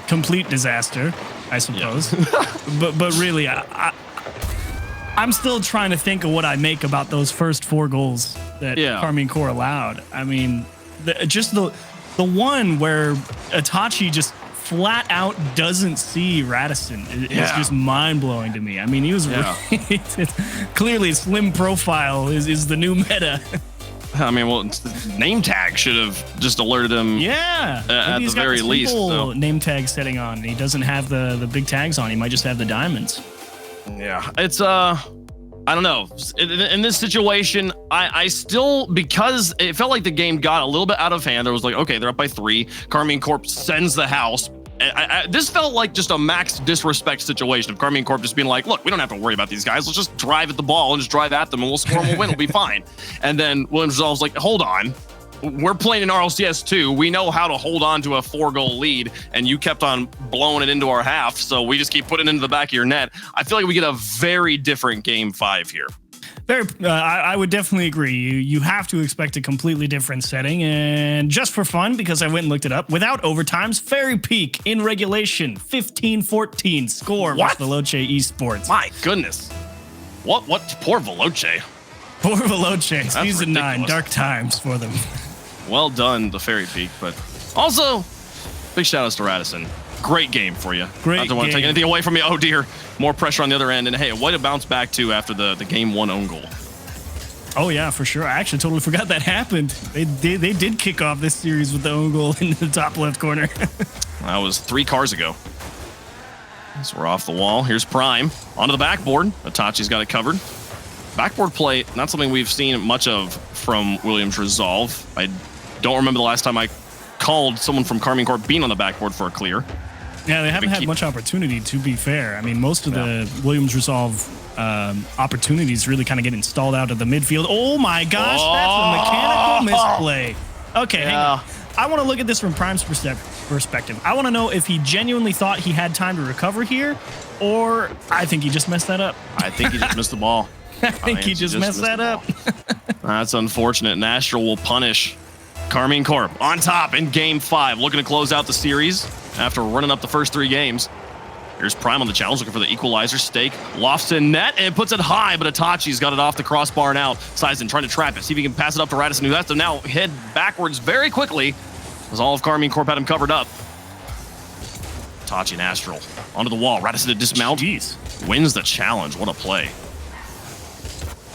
Speaker 2: complete disaster, I suppose. Yeah. but really, I'm still trying to think of what I make about those first 4 goals that Karmine Corp allowed. I mean, the one where Itachi just flat out doesn't see Radisson is just mind blowing to me. I mean, he was really, clearly slim profile is the new meta.
Speaker 1: I mean, well, name tag should have just alerted him.
Speaker 2: Yeah,
Speaker 1: at the very least. So.
Speaker 2: Name tag setting on. He doesn't have the big tags on. He might just have the diamonds.
Speaker 1: Yeah, it's I don't know. In this situation, I still, because it felt like the game got a little bit out of hand. There was like, okay, they're up by 3. Karmine Corp sends the house. This felt like just a max disrespect situation of Karmine Corp just being like, look, we don't have to worry about these guys. Let's just drive at the ball and just drive at them and we'll score and we'll win. We'll be fine. And then Williams Resolve's like, hold on. We're playing in RLCS 2. We know how to hold on to a 4-goal lead, and you kept on blowing it into our half, so we just keep putting it into the back of your net. I feel like we get a very different game 5 here.
Speaker 2: I would definitely agree. You have to expect a completely different setting. And just for fun, because I went and looked it up, without overtimes, Fairy Peak in regulation, 15-14 score with Veloce Esports.
Speaker 1: My goodness. What? Poor Veloce.
Speaker 2: Poor Veloce. Season 9,
Speaker 1: ridiculous.
Speaker 2: dark times for them.
Speaker 1: Well done, the Fairy Peak. But also, big shout outs to Radisson. Great game for you.
Speaker 2: Great
Speaker 1: Not to want to take anything away from you. Oh dear. More pressure on the other end. And hey, what to bounce back to after the game 1 own goal.
Speaker 2: Oh yeah, for sure. I actually totally forgot that happened. They did kick off this series with the own goal in the top left corner.
Speaker 1: That was 3 cars ago. So we're off the wall. Here's Prime onto the backboard. Itachi's got it covered. Backboard play, not something we've seen much of from Williams Resolve. I don't remember the last time I called someone from Karmine Corp being on the backboard for a clear.
Speaker 2: Yeah, they haven't had much opportunity, to be fair. I mean, most of the Williams Resolve opportunities really kind of get installed out of the midfield. Oh my gosh, that's a mechanical misplay. Okay, hang on. I want to look at this from Prime's perspective. I want to know if he genuinely thought he had time to recover here, or I think he just messed that up.
Speaker 1: I think he just missed the ball.
Speaker 2: I think he just messed that up.
Speaker 1: That's unfortunate. And Astral will punish Karmine Corp on top in game 5, looking to close out the series after running up the first 3 games. Here's Prime on the challenge, looking for the equalizer. Stake lofts in net and puts it high, but Itachi's got it off the crossbar and out. Sizen trying to trap it, see if he can pass it up to Radisson, who has to now head backwards very quickly, as all of Karmine Corp had him covered up. Itachi and Astral onto the wall. Radisson to dismount.
Speaker 2: Jeez. Wins
Speaker 1: the challenge. What a play.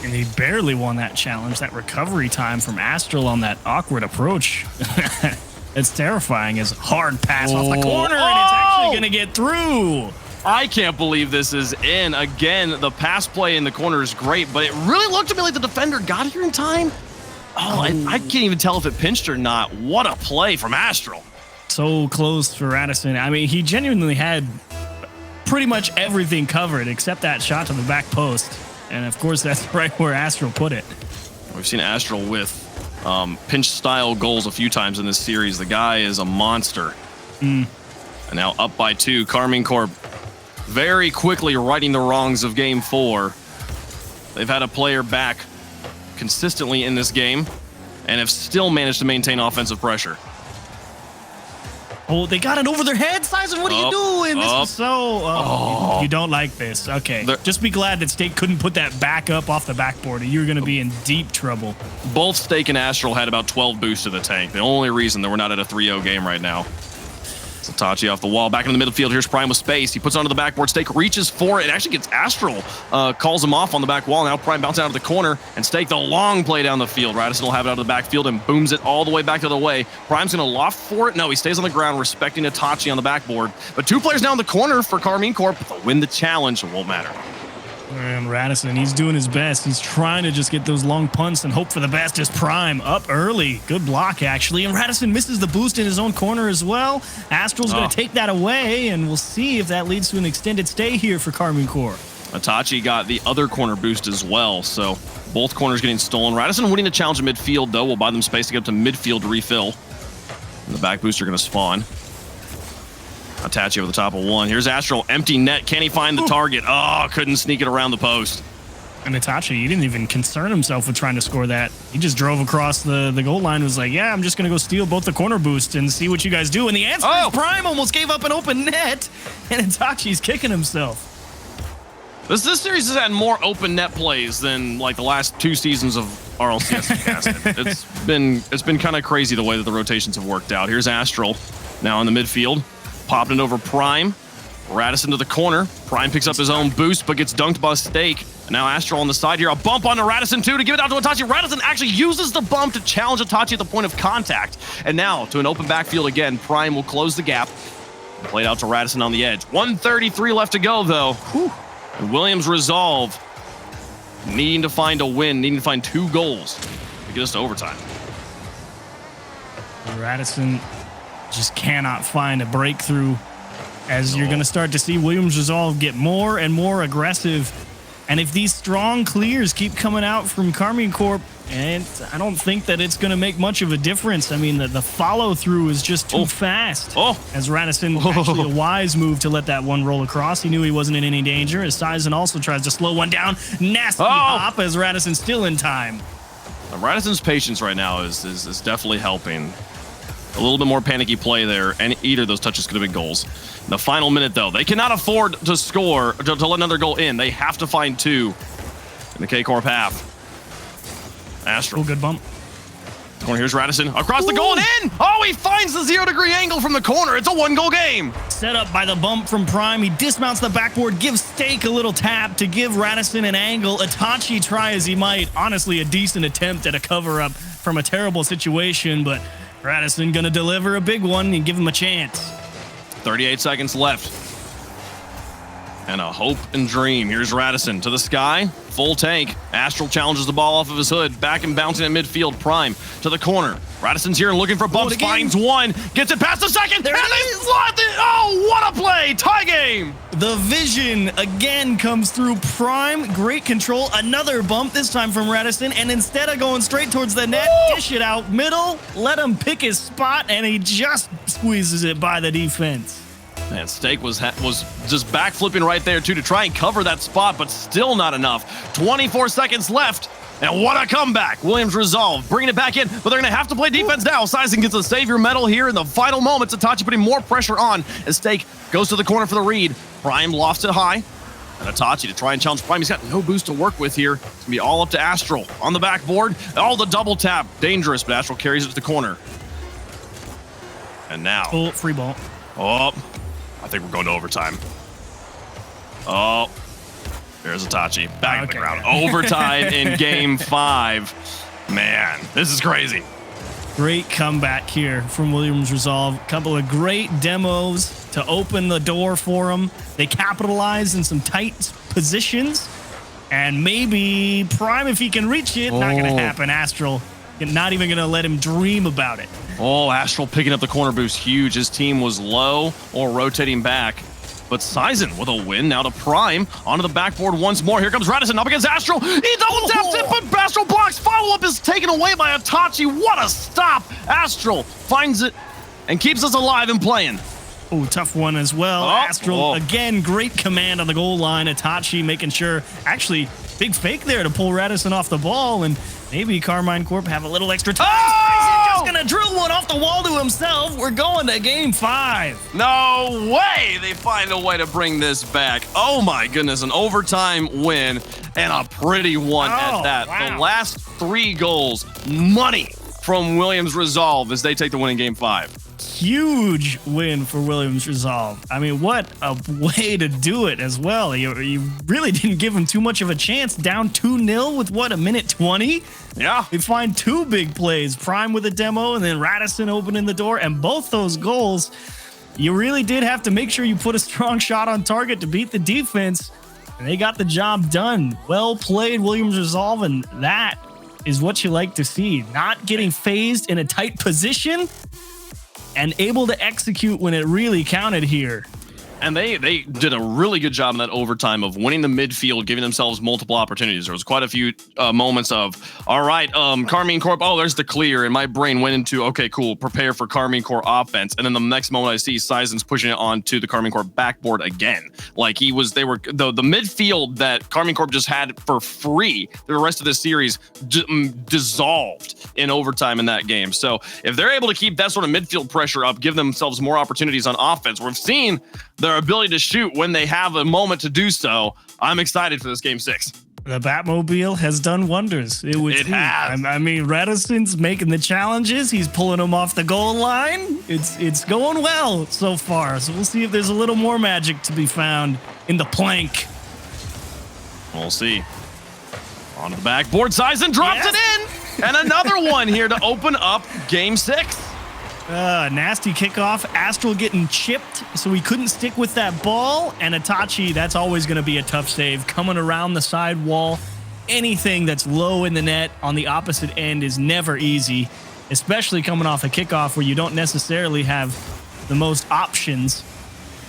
Speaker 2: And he barely won that challenge. That recovery time from Astral on that awkward approach. It's terrifying. His hard pass off the corner, and it's actually going to get through.
Speaker 1: I can't believe this is in. Again, the pass play in the corner is great, but it really looked to me like the defender got here in time. I can't even tell if it pinched or not. What a play from Astral.
Speaker 2: So close for Radisson. I mean, he genuinely had pretty much everything covered except that shot to the back post. And of course, that's right where Astral put it.
Speaker 1: We've seen Astral with pinch-style goals a few times in this series. The guy is a monster. And now up by 2. Karmine Corp very quickly righting the wrongs of game 4. They've had a player back consistently in this game and have still managed to maintain offensive pressure.
Speaker 2: Oh, they got it over their heads, Sizen. What are you doing? This is so... you don't like this. Okay. Just be glad that Stake couldn't put that back up off the backboard. You're going to be in deep trouble.
Speaker 1: Both Stake and Astral had about 12 boosts to the tank. The only reason that we're not at a 3-0 game right now. Itachi off the wall, back into the midfield. Here's Prime with space. He puts it onto the backboard. Stake reaches for it. It actually gets Astral. Calls him off on the back wall. Now Prime bouncing out of the corner. And Stake the long play down the field. Radisson will have it out of the backfield and booms it all the way back to the way. Prime's going to loft for it. No, he stays on the ground, respecting Itachi on the backboard. But 2 players now in the corner for Karmine Corp. But they'll win the challenge. It won't matter.
Speaker 2: And Radisson, he's doing his best. He's trying to just get those long punts and hope for the best as Prime up early. Good block, actually. And Radisson misses the boost in his own corner as well. Astral's going to take that away, and we'll see if that leads to an extended stay here for Karmine Corp.
Speaker 1: Itachi got the other corner boost as well, so both corners getting stolen. Radisson winning the challenge in midfield, though, will buy them space to get up to midfield to refill. And the back booster going to spawn. Itachi over the top of 1. Here's Astral, empty net. Can he find the target? Oh, couldn't sneak it around the post.
Speaker 2: And Itachi, he didn't even concern himself with trying to score that. He just drove across the goal line, was like, yeah, I'm just going to go steal both the corner boosts and see what you guys do. And the answer is Prime almost gave up an open net, and Itachi's kicking himself.
Speaker 1: This series has had more open net plays than like the last 2 seasons of RLCS. It's been kind of crazy the way that the rotations have worked out. Here's Astral now in the midfield. Popping it over Prime. Radisson to the corner. Prime picks up his own boost, but gets dunked by Stake. And now Astral on the side here. A bump onto Radisson, too, to give it out to Itachi. Radisson actually uses the bump to challenge Itachi at the point of contact. And now, to an open backfield again, Prime will close the gap. Played out to Radisson on the edge. 1:33 left to go, though. And Williams' resolve, needing to find a win, needing to find 2 goals to get us to overtime.
Speaker 2: Radisson just cannot find a breakthrough, as you're going to start to see Williams' resolve get more and more aggressive. And if these strong clears keep coming out from Karmine Corp, and I don't think that it's going to make much of a difference. I mean, the follow-through is just too fast. As Radisson, actually a wise move to let that one roll across. He knew he wasn't in any danger, as Sizen also tries to slow one down. Nasty hop, as Radisson's still in time.
Speaker 1: Radisson's patience right now is definitely helping. A little bit more panicky play there, and either of those touches could have been goals. In the final minute, though, they cannot afford to score, to let another goal in. They have to find 2 in the K-Corp half. Astral.
Speaker 2: Good bump.
Speaker 1: Corner, here's Radisson. Across the goal and in! Oh, he finds the 0-degree angle from the corner. It's a 1-goal game.
Speaker 2: Set up by the bump from Prime. He dismounts the backboard, gives Stake a little tap to give Radisson an angle. Itachi try as he might. Honestly, a decent attempt at a cover-up from a terrible situation, but Radisson gonna deliver a big one and give him a chance.
Speaker 1: 38 seconds left. And a hope and dream. Here's Radisson to the sky. Full tank. Astral challenges the ball off of his hood. Back and bouncing at midfield. Prime to the corner. Radisson's here and looking for bumps. Finds 1. Gets it past the second.
Speaker 2: There
Speaker 1: and they slot it. Oh, what a play. Tie game.
Speaker 2: The vision again comes through. Prime. Great control. Another bump, this time from Radisson. And instead of going straight towards the net, dish it out middle. Let him pick his spot, and he just squeezes it by the defense.
Speaker 1: Man, Stake was just backflipping right there, too, to try and cover that spot, but still not enough. 24 seconds left. And what a comeback. Williams Resolve bringing it back in, but they're going to have to play defense now. Sizen gets a savior medal here in the final moments. Itachi putting more pressure on as Stake goes to the corner for the read. Prime lofts it high. And Itachi to try and challenge Prime. He's got no boost to work with here. It's going to be all up to Astral on the backboard. Oh, the double tap. Dangerous, but Astral carries it to the corner. And now.
Speaker 2: Oh, free ball.
Speaker 1: Oh, I think we're going to overtime. Oh, there's Itachi. Back to the ground. Overtime in game 5. Man, this is crazy.
Speaker 2: Great comeback here from Williams Resolve. Couple of great demos to open the door for them. They capitalize in some tight positions. And maybe Prime, if he can reach it, not going to happen. Astral, not even going to let him dream about it.
Speaker 1: Oh, Astral picking up the corner boost. Huge. His team was low or rotating back. But Sizen with a win now to Prime onto the backboard once more. Here comes Radisson up against Astral. He double taps it, but Astral blocks. Follow-up is taken away by Itachi. What a stop. Astral finds it and keeps us alive and playing.
Speaker 2: Oh, tough one as well. Astral, again, great command on the goal line. Itachi making sure, actually, big fake there to pull Radisson off the ball, and maybe Karmine Corp have a little extra time. Just gonna drill one off the wall to himself. We're going to game 5.
Speaker 1: No way they find a way to bring this back. Oh my goodness, an overtime win and a pretty one at that.
Speaker 2: Wow.
Speaker 1: The last 3 goals, money from Williams Resolve as they take the win in game 5.
Speaker 2: Huge win for Williams Resolve. I mean, what a way to do it as well. You really didn't give him too much of a chance. Down 2-0 with, what, a minute 20?
Speaker 1: Yeah.
Speaker 2: They find 2 big plays. Prime with a demo and then Radisson opening the door. And both those goals, you really did have to make sure you put a strong shot on target to beat the defense. And they got the job done. Well played, Williams Resolve, and that is what you like to see. Not getting phased in a tight position and able to execute when it really counted here.
Speaker 1: And they did a really good job in that overtime of winning the midfield, giving themselves multiple opportunities. There was quite a few moments of, all right, Karmine Corp, oh, there's the clear. And my brain went into, okay, cool, prepare for Karmine Corp offense. And then the next moment I see Sizen's pushing it onto the Karmine Corp backboard again. Like the midfield that Karmine Corp just had for free the rest of this series dissolved in overtime in that game. So if they're able to keep that sort of midfield pressure up, give themselves more opportunities on offense, we've seen their ability to shoot when they have a moment to do so. I'm excited for this game 6.
Speaker 2: The Batmobile has done wonders. It has. I mean, Radisson's making the challenges. He's pulling them off the goal line. It's going well so far. So we'll see if there's a little more magic to be found in the plank.
Speaker 1: We'll see. On the backboard, Sizen drops it in. And another one here to open up game 6.
Speaker 2: Nasty kickoff. Astral getting chipped, so he couldn't stick with that ball. And Itachi, that's always going to be a tough save. Coming around the side wall, anything that's low in the net on the opposite end is never easy, especially coming off a kickoff where you don't necessarily have the most options.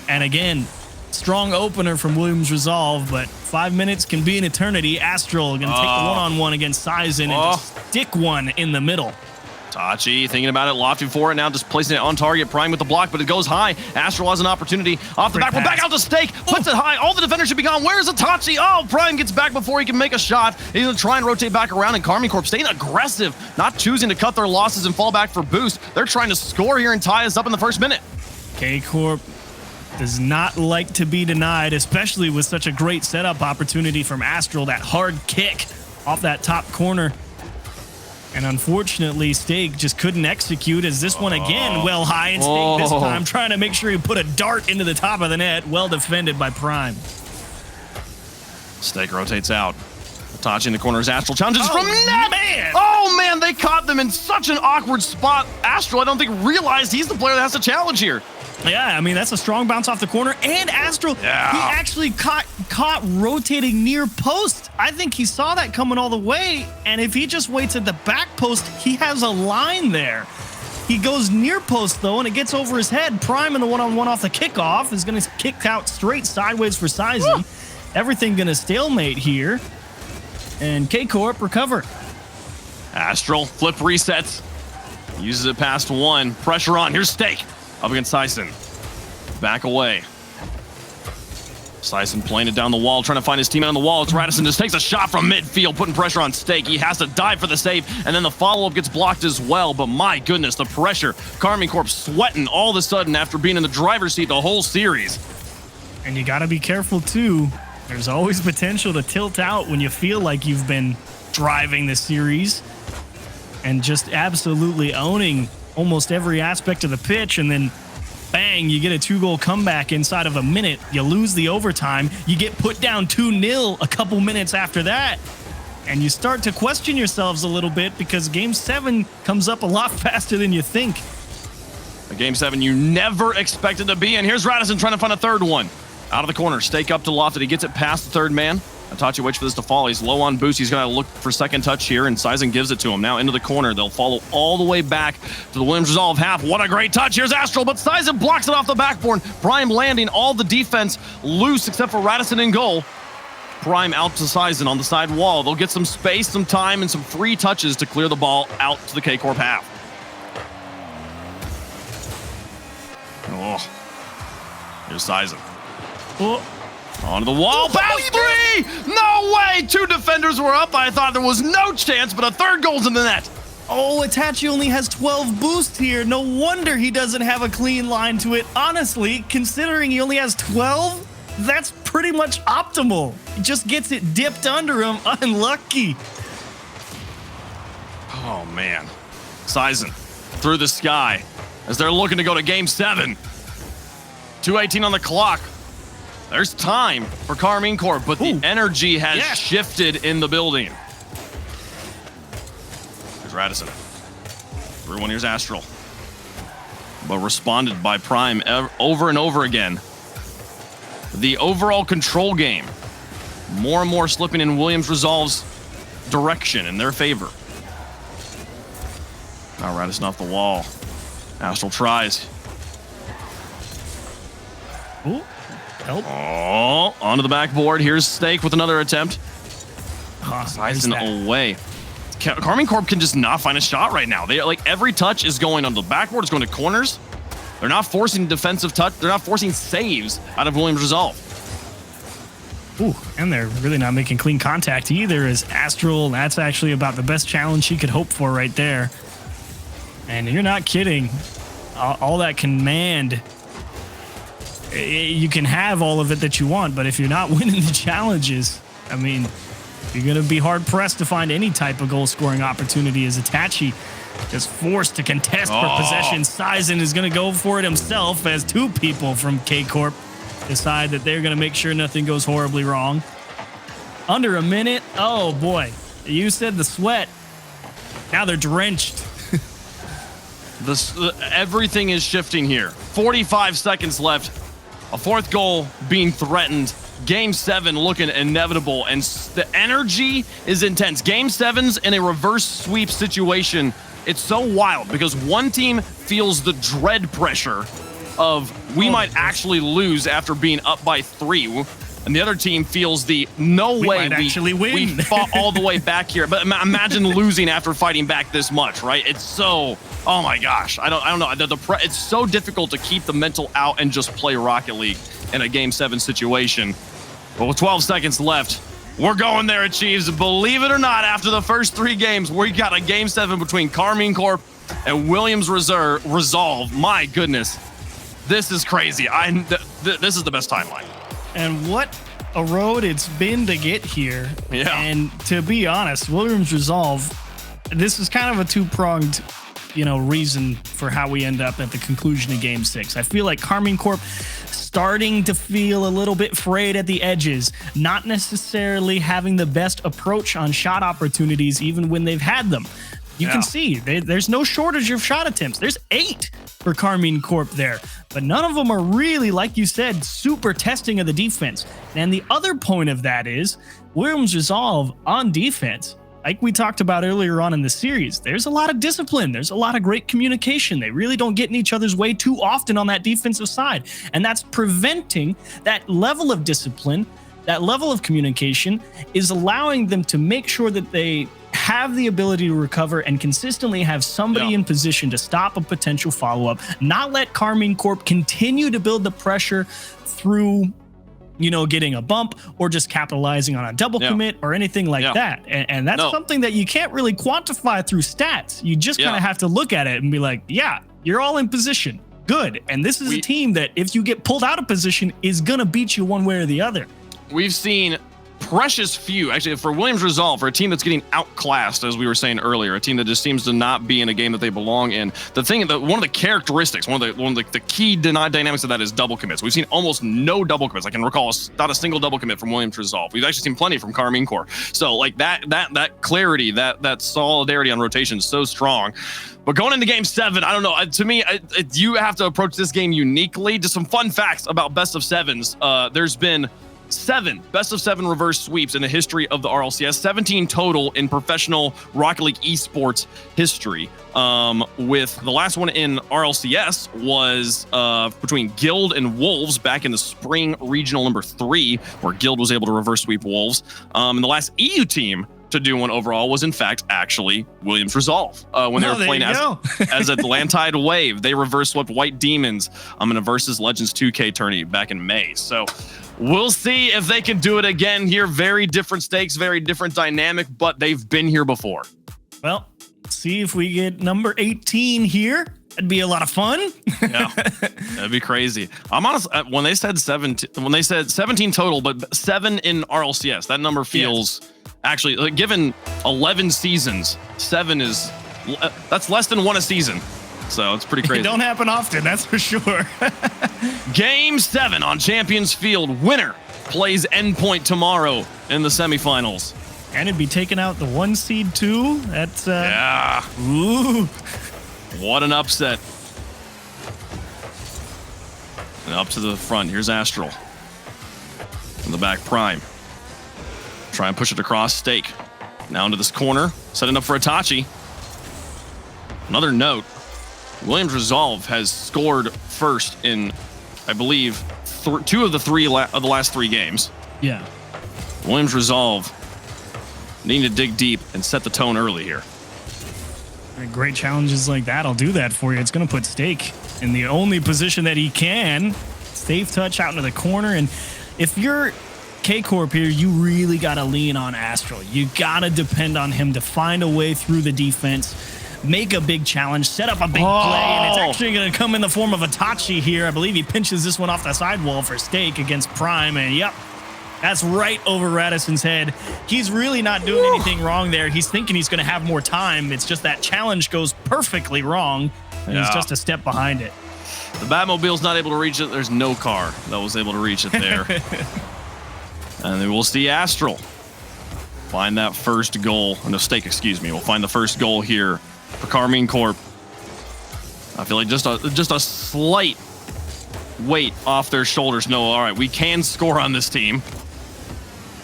Speaker 2: And again, strong opener from Williams Resolve, but 5 minutes can be an eternity. Astral going to take the one-on-one against Sizen and just stick one in the middle.
Speaker 1: Itachi thinking about it, lofting for it now, just placing it on target. Prime with the block, but it goes high. Astral has an opportunity off the back. We're back out to Stake, puts it high. All the defenders should be gone. Where's Itachi? Oh, Prime gets back before he can make a shot. He's going to try and rotate back around, and Karmine Corp staying aggressive, not choosing to cut their losses and fall back for boost. They're trying to score here and tie us up in the first minute.
Speaker 2: K-Corp does not like to be denied, especially with such a great setup opportunity from Astral. That hard kick off that top corner. And unfortunately, Stake just couldn't execute as this one again, well high, and Stake this time trying to make sure he put a dart into the top of the net. Well defended by Prime.
Speaker 1: Stake rotates out. Itachi in the corner as Astral challenges from net.
Speaker 2: Man.
Speaker 1: Oh man, they caught them in such an awkward spot. Astral, I don't think, realized he's the player that has to challenge here.
Speaker 2: Yeah, I mean, that's a strong bounce off the corner. And Astral, he actually caught rotating near post. I think he saw that coming all the way. And if he just waits at the back post, he has a line there. He goes near post, though, and it gets over his head. Prime in the one-on-one off the kickoff is going to kick out straight sideways for Sizen. Everything going to stalemate here. And K-Corp recover.
Speaker 1: Astral, flip resets. Uses it past one. Pressure on. Here's Stake. Up against Sizen. Back away. Sison playing it down the wall, trying to find his teammate on the wall. It's Radisson, just takes a shot from midfield, putting pressure on Stake. He has to dive for the save, and then the follow-up gets blocked as well. But my goodness, the pressure. Karmine Corp sweating all of a sudden after being in the driver's seat the whole series.
Speaker 2: And you got to be careful, too. There's always potential to tilt out when you feel like you've been driving the series and just absolutely owning almost every aspect of the pitch, and then bang, you get a 2-goal comeback inside of a minute. You lose the overtime. You get put down 2-0 a couple minutes after that. And you start to question yourselves a little bit because Game 7 comes up a lot faster than you think.
Speaker 1: A Game 7 you never expected to be in. Here's Radisson trying to find a third one. Out of the corner, Stake up to Lofted. He gets it past the third man. Itachi waits for this to fall. He's low on boost. He's going to look for second touch here, and Sison gives it to him. Now into the corner. They'll follow all the way back to the Williams Resolve half. What a great touch. Here's Astral, but Sison blocks it off the backboard. Prime landing all the defense loose except for Radisson in goal. Prime out to Sison on the side wall. They'll get some space, some time, and some free touches to clear the ball out to the K-Corp half. Oh. Here's Sison.
Speaker 2: Oh.
Speaker 1: Onto the wall, past three! No way! 2 defenders were up. I thought there was no chance, but a third goal's in the net.
Speaker 2: Oh, Itachi only has 12 boosts here. No wonder he doesn't have a clean line to it. Honestly, considering he only has 12, that's pretty much optimal. He just gets it dipped under him. Unlucky.
Speaker 1: Oh, man. Sison through the sky as they're looking to go to Game 7. 2:18 on the clock. There's time for Karmine Corp, but the energy has shifted in the building. There's Radisson. Through one, here's Astral. But responded by Prime over and over again. The overall control game, more and more slipping in Williams Resolve's direction in their favor. Now Radisson off the wall. Astral tries.
Speaker 2: Ooh. Help.
Speaker 1: Oh, onto the backboard. Here's Stake with another attempt.
Speaker 2: Sison
Speaker 1: away. Karmine Corp can just not find a shot right now. They like every touch is going on the backboard. It's going to corners. They're not forcing defensive touch. They're not forcing saves out of Williams Resolve.
Speaker 2: Ooh, and they're really not making clean contact either. As Astral, that's actually about the best challenge he could hope for right there. And you're not kidding. All that command. You can have all of it that you want, but if you're not winning the challenges, I mean, you're going to be hard-pressed to find any type of goal-scoring opportunity as Itachi is forced to contest for possession. Sison is going to go for it himself as 2 people from K-Corp decide that they're going to make sure nothing goes horribly wrong. Under a minute. Oh, boy. You said the sweat. Now they're drenched.
Speaker 1: Everything is shifting here. 45 seconds left. A 4th goal being threatened. Game 7 looking inevitable, and the energy is intense. Game 7's in a reverse sweep situation. It's so wild because one team feels the dread pressure of we might actually lose after being up by 3, and the other team feels the no way we fought all the way back here. But imagine losing after fighting back this much, right? It's so, oh my gosh, I don't know. It's so difficult to keep the mental out and just play Rocket League in a Game 7 situation. But with 12 seconds left, we're going there, Chiefs. Believe it or not, after the first 3 games, we got a Game 7 between Karmine Corp and Williams Resolve. My goodness, this is crazy. This is the best timeline.
Speaker 2: And what a road it's been to get here.
Speaker 1: Yeah.
Speaker 2: And to be honest, Williams Resolve, this is kind of a 2-pronged, reason for how we end up at the conclusion of Game 6. I feel like Karmine Corp starting to feel a little bit frayed at the edges, not necessarily having the best approach on shot opportunities even when they've had them. You can see there's no shortage of shot attempts. There's 8 for Karmine Corp there, but none of them are really, like you said, super testing of the defense. And the other point of that is Williams Resolve on defense. Like we talked about earlier on in the series, there's a lot of discipline. There's a lot of great communication. They really don't get in each other's way too often on that defensive side. And that's preventing that level of discipline, that level of communication is allowing them to make sure that they have the ability to recover and consistently have somebody in position to stop a potential follow-up, not let Karmine Corp continue to build the pressure through getting a bump or just capitalizing on a double commit or anything like that. And that's something that you can't really quantify through stats. You just kind of have to look at it and be like, yeah, you're all in position. Good. And this is a team that if you get pulled out of position is going to beat you one way or the other. We've seen precious few, actually, for Williams Resolve, for a team that's getting outclassed, as we were saying earlier, a team that just seems to not be in a game that they belong in. The thing that one of the characteristics, one of the key dynamics of that is double commits. We've seen almost no double commits. I can recall not a single double commit from Williams Resolve. We've actually seen plenty from Karmine Corp. So like that clarity, that solidarity on rotation is so strong. But going into game 7, I don't know. To me, you have to approach this game uniquely. Just some fun facts about best of 7s. There's been 7 best of 7 reverse sweeps in the history of the RLCS, 17 total in professional Rocket League Esports history. With the last one in RLCS was between Guild and Wolves back in the spring regional number 3, where Guild was able to reverse sweep Wolves. And the last EU team to do one overall was in fact actually Williams Resolve when they were playing as Atlantide Wave. They reverse swept White Demons in a versus Legends 2K tourney back in May. So we'll see if they can do it again here. Very different stakes, very different dynamic, but they've been here before. Well, see if we get number 18 here. That'd be a lot of fun. Yeah, that'd be crazy. I'm honest, when they said 17 total, but 7 in RLCS, that number feels actually, like, given 11 seasons, 7 is that's less than 1 a season. So it's pretty crazy. It don't happen often, that's for sure. Game 7 on Champions Field. Winner plays Endpoint tomorrow in the semifinals. And it'd be taking out the 1 seed too. That's yeah. Ooh. What an upset. And up to the front. Here's Astral. In the back, Prime. Try and push it across. Stake. Now into this corner. Setting up for Itachi. Another note. Williams Resolve has scored first in, I believe, 2 of the last 3 games. Yeah. Williams Resolve needing to dig deep and set the tone early here. Great challenges like that, I'll do that for you. It's going to put Stake in the only position that he can. Safe touch out into the corner. And if you're K-Corp here, you really got to lean on Astral. You got to depend on him to find a way through the defense, make a big challenge, set up a big play, and it's actually going to come in the form of Itachi here. I believe he pinches this one off the sidewall for Stake against Prime, and yep, that's right over Radisson's head. He's really not doing anything wrong there. He's thinking he's going to have more time. It's just that challenge goes perfectly wrong, and he's just a step behind it. The Batmobile's not able to reach it. There's no car that was able to reach it there. And then we'll see Astral find that first goal. No, Stake, excuse me. We'll find the first goal here for Karmine Corp. I feel like just a slight weight off their shoulders. No, all right, we can score on this team.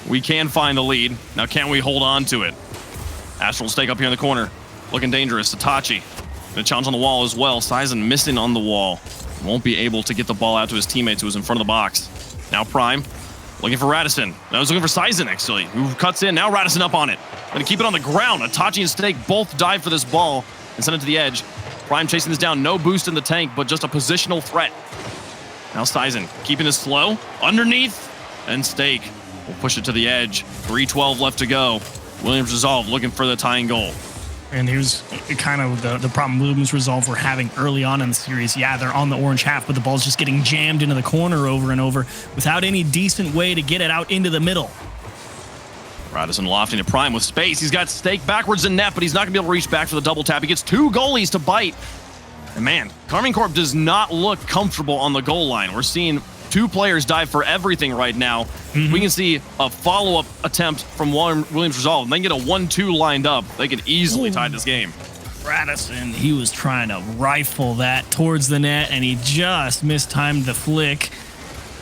Speaker 2: We can find the lead. Now, can we hold on to it? Astral Stake up here in the corner. Looking dangerous. Itachi. And a challenge on the wall as well. Sizen missing on the wall. Won't be able to get the ball out to his teammates who was in front of the box. Now Prime. Looking for Radisson. I was looking for Sizen, actually, who cuts in. Now Radisson up on it. Going to keep it on the ground. Itachi and Stake both dive for this ball and send it to the edge. Prime chasing this down. No boost in the tank, but just a positional threat. Now Sizen keeping this slow. Underneath. And Stake will push it to the edge. 3:12 left to go. Williams Resolve looking for the tying goal. And here's kind of the problem Williams Resolve were having early on in the series. Yeah, they're on the orange half, but the ball's just getting jammed into the corner over and over without any decent way to get it out into the middle. Radisson lofting to Prime with space. He's got Stake backwards in net, but he's not going to be able to reach back for the double tap. He gets 2 goalies to bite. And man, Karmine Corp does not look comfortable on the goal line. We're seeing 2 players dive for everything right now. We can see a follow-up attempt from Williams Resolve, and then get a 1-2 lined up. They can easily tie this game. Radisson, he was trying to rifle that towards the net, and he just mistimed the flick.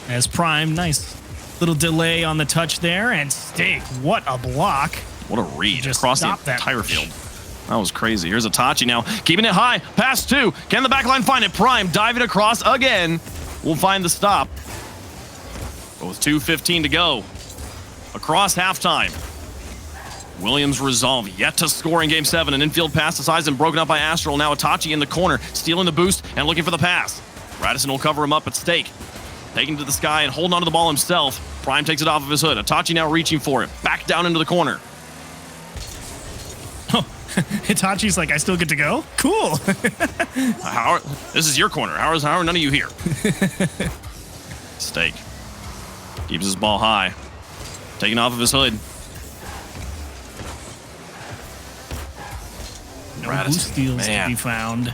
Speaker 2: As Prime, nice little delay on the touch there, and Stake, what a block. What a read just across the entire field. That was crazy. Here's Itachi now, keeping it high, pass 2. Can the backline find it? Prime diving across again. We'll find the stop. But with 2:15 to go, across halftime, Williams Resolve yet to score in Game 7. An infield pass to Sizen, broken up by Astral. Now Itachi in the corner, stealing the boost and looking for the pass. Radisson will cover him up at Stake.
Speaker 1: taking to the sky and holding onto the ball himself. Prime takes it off of his hood. Itachi now reaching for it. Back down into the corner.
Speaker 2: Oh, Hitachi's like, I still get to go? Cool.
Speaker 1: This is your corner. How are none of you here? Steak keeps his ball high. Taking off of his hood.
Speaker 2: No boost steals to be found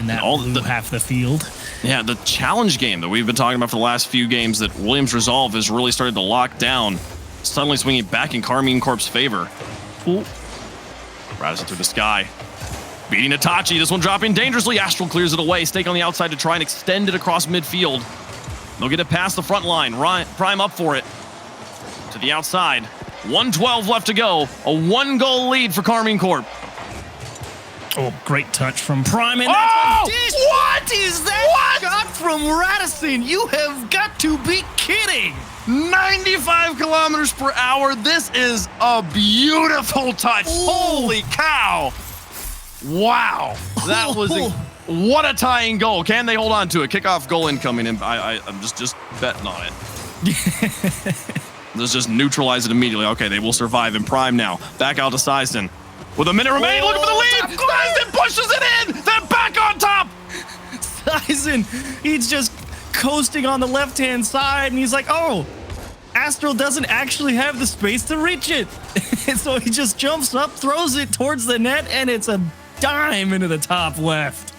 Speaker 2: in that half the field.
Speaker 1: Yeah, the challenge game that we've been talking about for the last few games that Williams Resolve has really started to lock down, suddenly swinging back in Karmine Corp's favor.
Speaker 2: Ooh.
Speaker 1: Radisson through the sky. Beating Itachi, this one dropping dangerously. Astral clears it away. Steak on the outside to try and extend it across midfield. They'll get it past the front line. Prime up for it. To the outside. 1:12 left to go. A 1-goal lead for Karmine Corp.
Speaker 2: Oh, great touch from Prime. And what is that shot from Radisson? You have got to be kidding.
Speaker 1: 95 kilometers per hour. This is a beautiful touch. Ooh. Holy cow. Wow. That was what a tying goal. Can they hold on to it? Kickoff goal incoming, and I'm just betting on it. Let's just neutralize it immediately. Okay, they will survive in Prime now. Back out to Seisen. With a minute remaining, looking for the lead. Seisen pushes it in. Then back on top.
Speaker 2: Seisen, he's just coasting on the left-hand side, and he's like, oh, Astral doesn't actually have the space to reach it. And so he just jumps up, throws it towards the net, and it's a dime into the top left.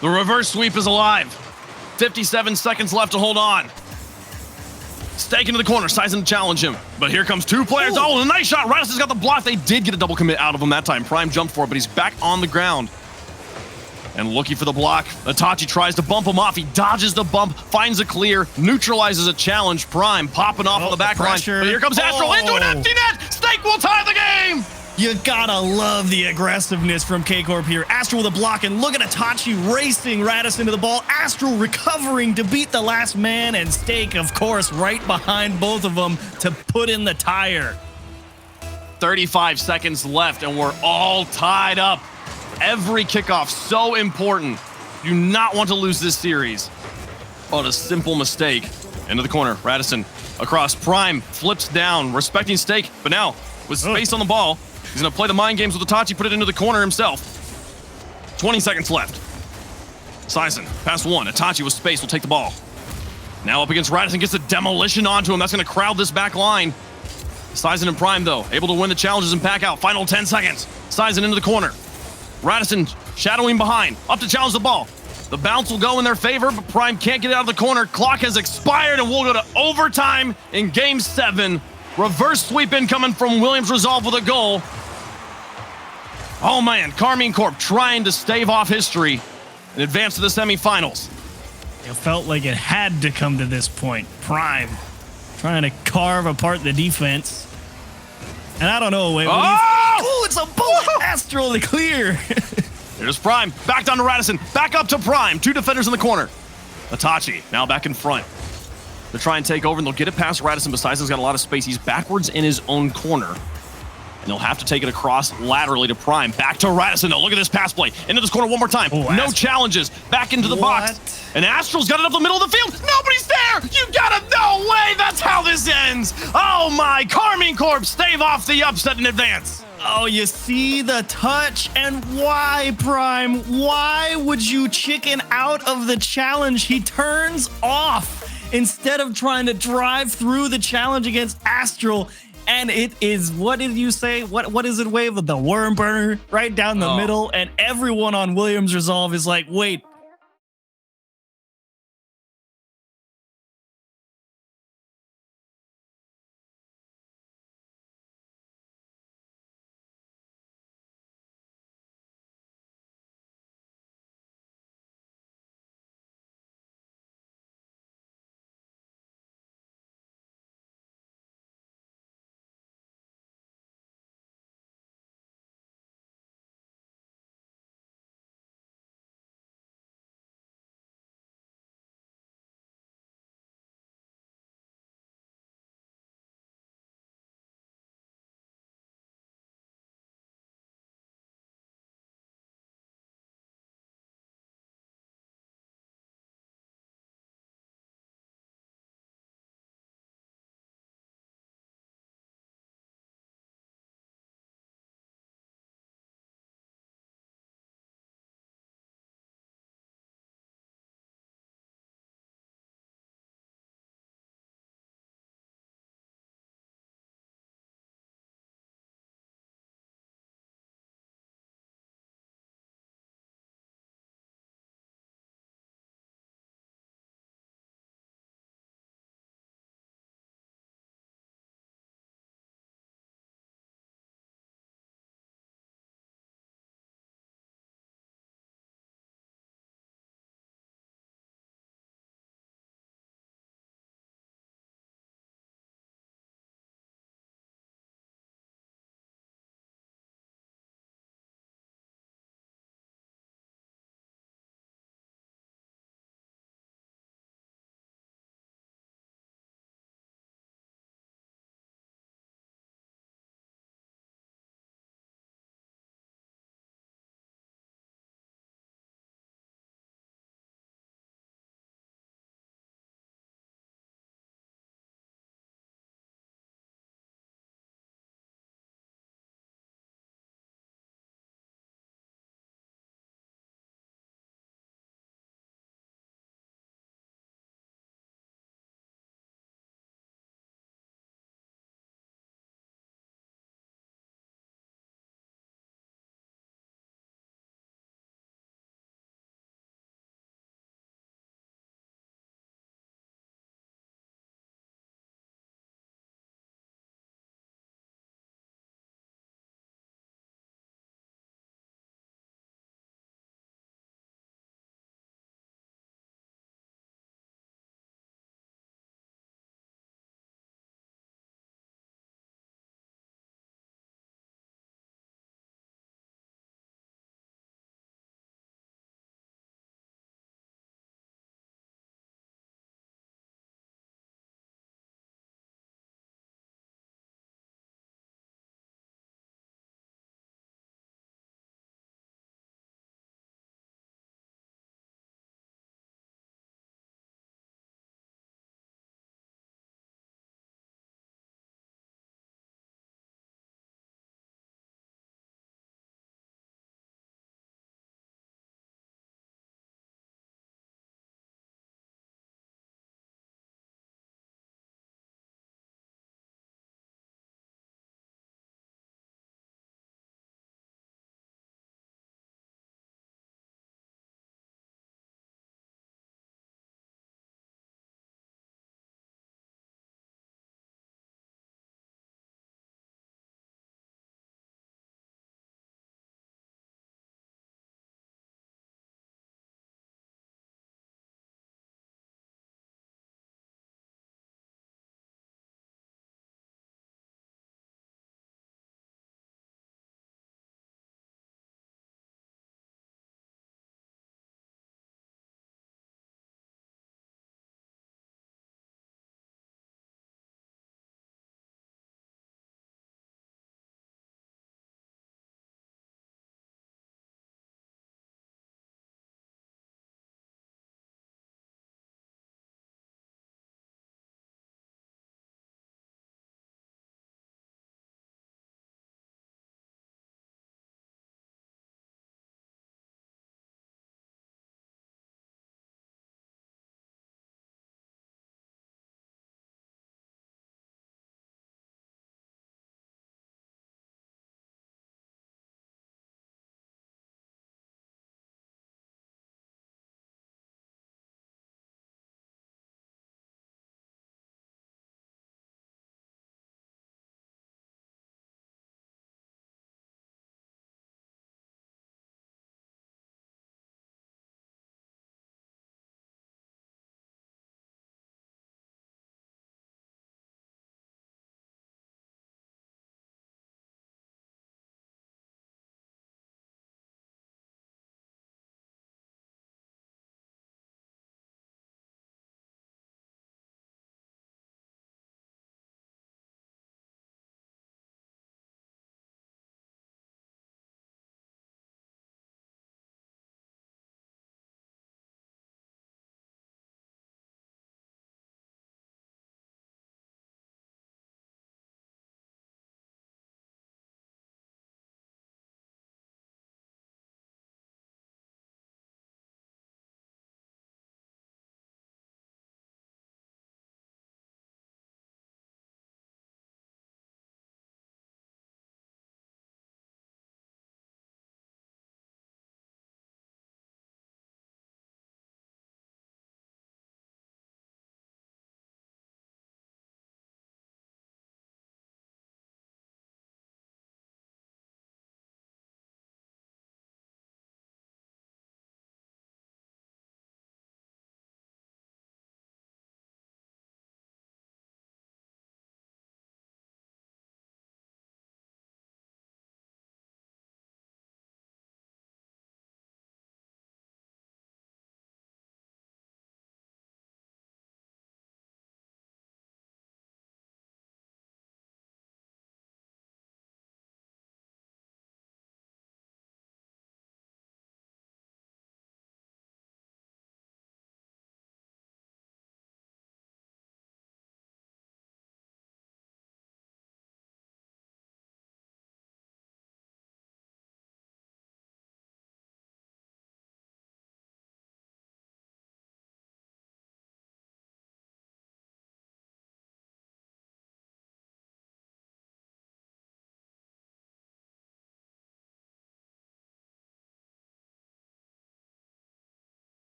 Speaker 1: The reverse sweep is alive. 57 seconds left to hold on. Steak into the corner, Seisen to challenge him. But here comes two players. Oh, a nice shot. Radisson's got the block. They did get a double commit out of him that time. Prime jumped for it, but he's back on the ground. And looking for the block. Itachi tries to bump him off. He dodges the bump, finds a clear, neutralizes a challenge. Prime popping off on the back line. But here comes Astral into an empty net. Steak will tie the game.
Speaker 2: You gotta love the aggressiveness from K-Corp here. Astral with a block, and look at Itachi racing Radisson to the ball. Astral recovering to beat the last man, and Steak, of course, right behind both of them to put in the tire.
Speaker 1: 35 seconds left, and we're all tied up. Every kickoff so important. You do not want to lose this series. But a simple mistake. Into the corner, Radisson across. Prime flips down, respecting Steak, but now with space on the ball, he's going to play the mind games with Itachi, put it into the corner himself. 20 seconds left. Seisen, pass one. Itachi with space will take the ball. Now up against Radisson, gets a demolition onto him. That's going to crowd this back line. Seisen and Prime, though, able to win the challenges and pack out. Final 10 seconds. Seisen into the corner. Radisson shadowing behind. Up to challenge the ball. The bounce will go in their favor, but Prime can't get out of the corner. Clock has expired, and we'll go to overtime in Game 7. Reverse sweep incoming from Williams Resolve with a goal. Oh man, Karmine Corp trying to stave off history and advance to the semifinals.
Speaker 2: It felt like it had to come to this point. Prime trying to carve apart the defense. And I don't know. It's a bullet. Astral to clear.
Speaker 1: There's Prime. Back down to Radisson. Back up to Prime. Two defenders in the corner. Itachi now back in front. They'll try and take over, and they'll get it past Radisson. Besides, he's got a lot of space. He's backwards in his own corner. And they'll have to take it across laterally to Prime. Back to Radisson. Now look at this pass play. Into this corner one more time. No challenges. Back into the box. And Astral's got it up the middle of the field. Nobody's there. You gotta, no way. That's how this ends. Oh my, Karmine Corp stave off the upset in advance.
Speaker 2: Oh, you see the touch, and why, Prime? Why would you chicken out of the challenge? He turns off instead of trying to drive through the challenge against Astral. And it is, what did you say? What is it, Wave? The worm burner right down the middle. And everyone on Williams Resolve is like, wait,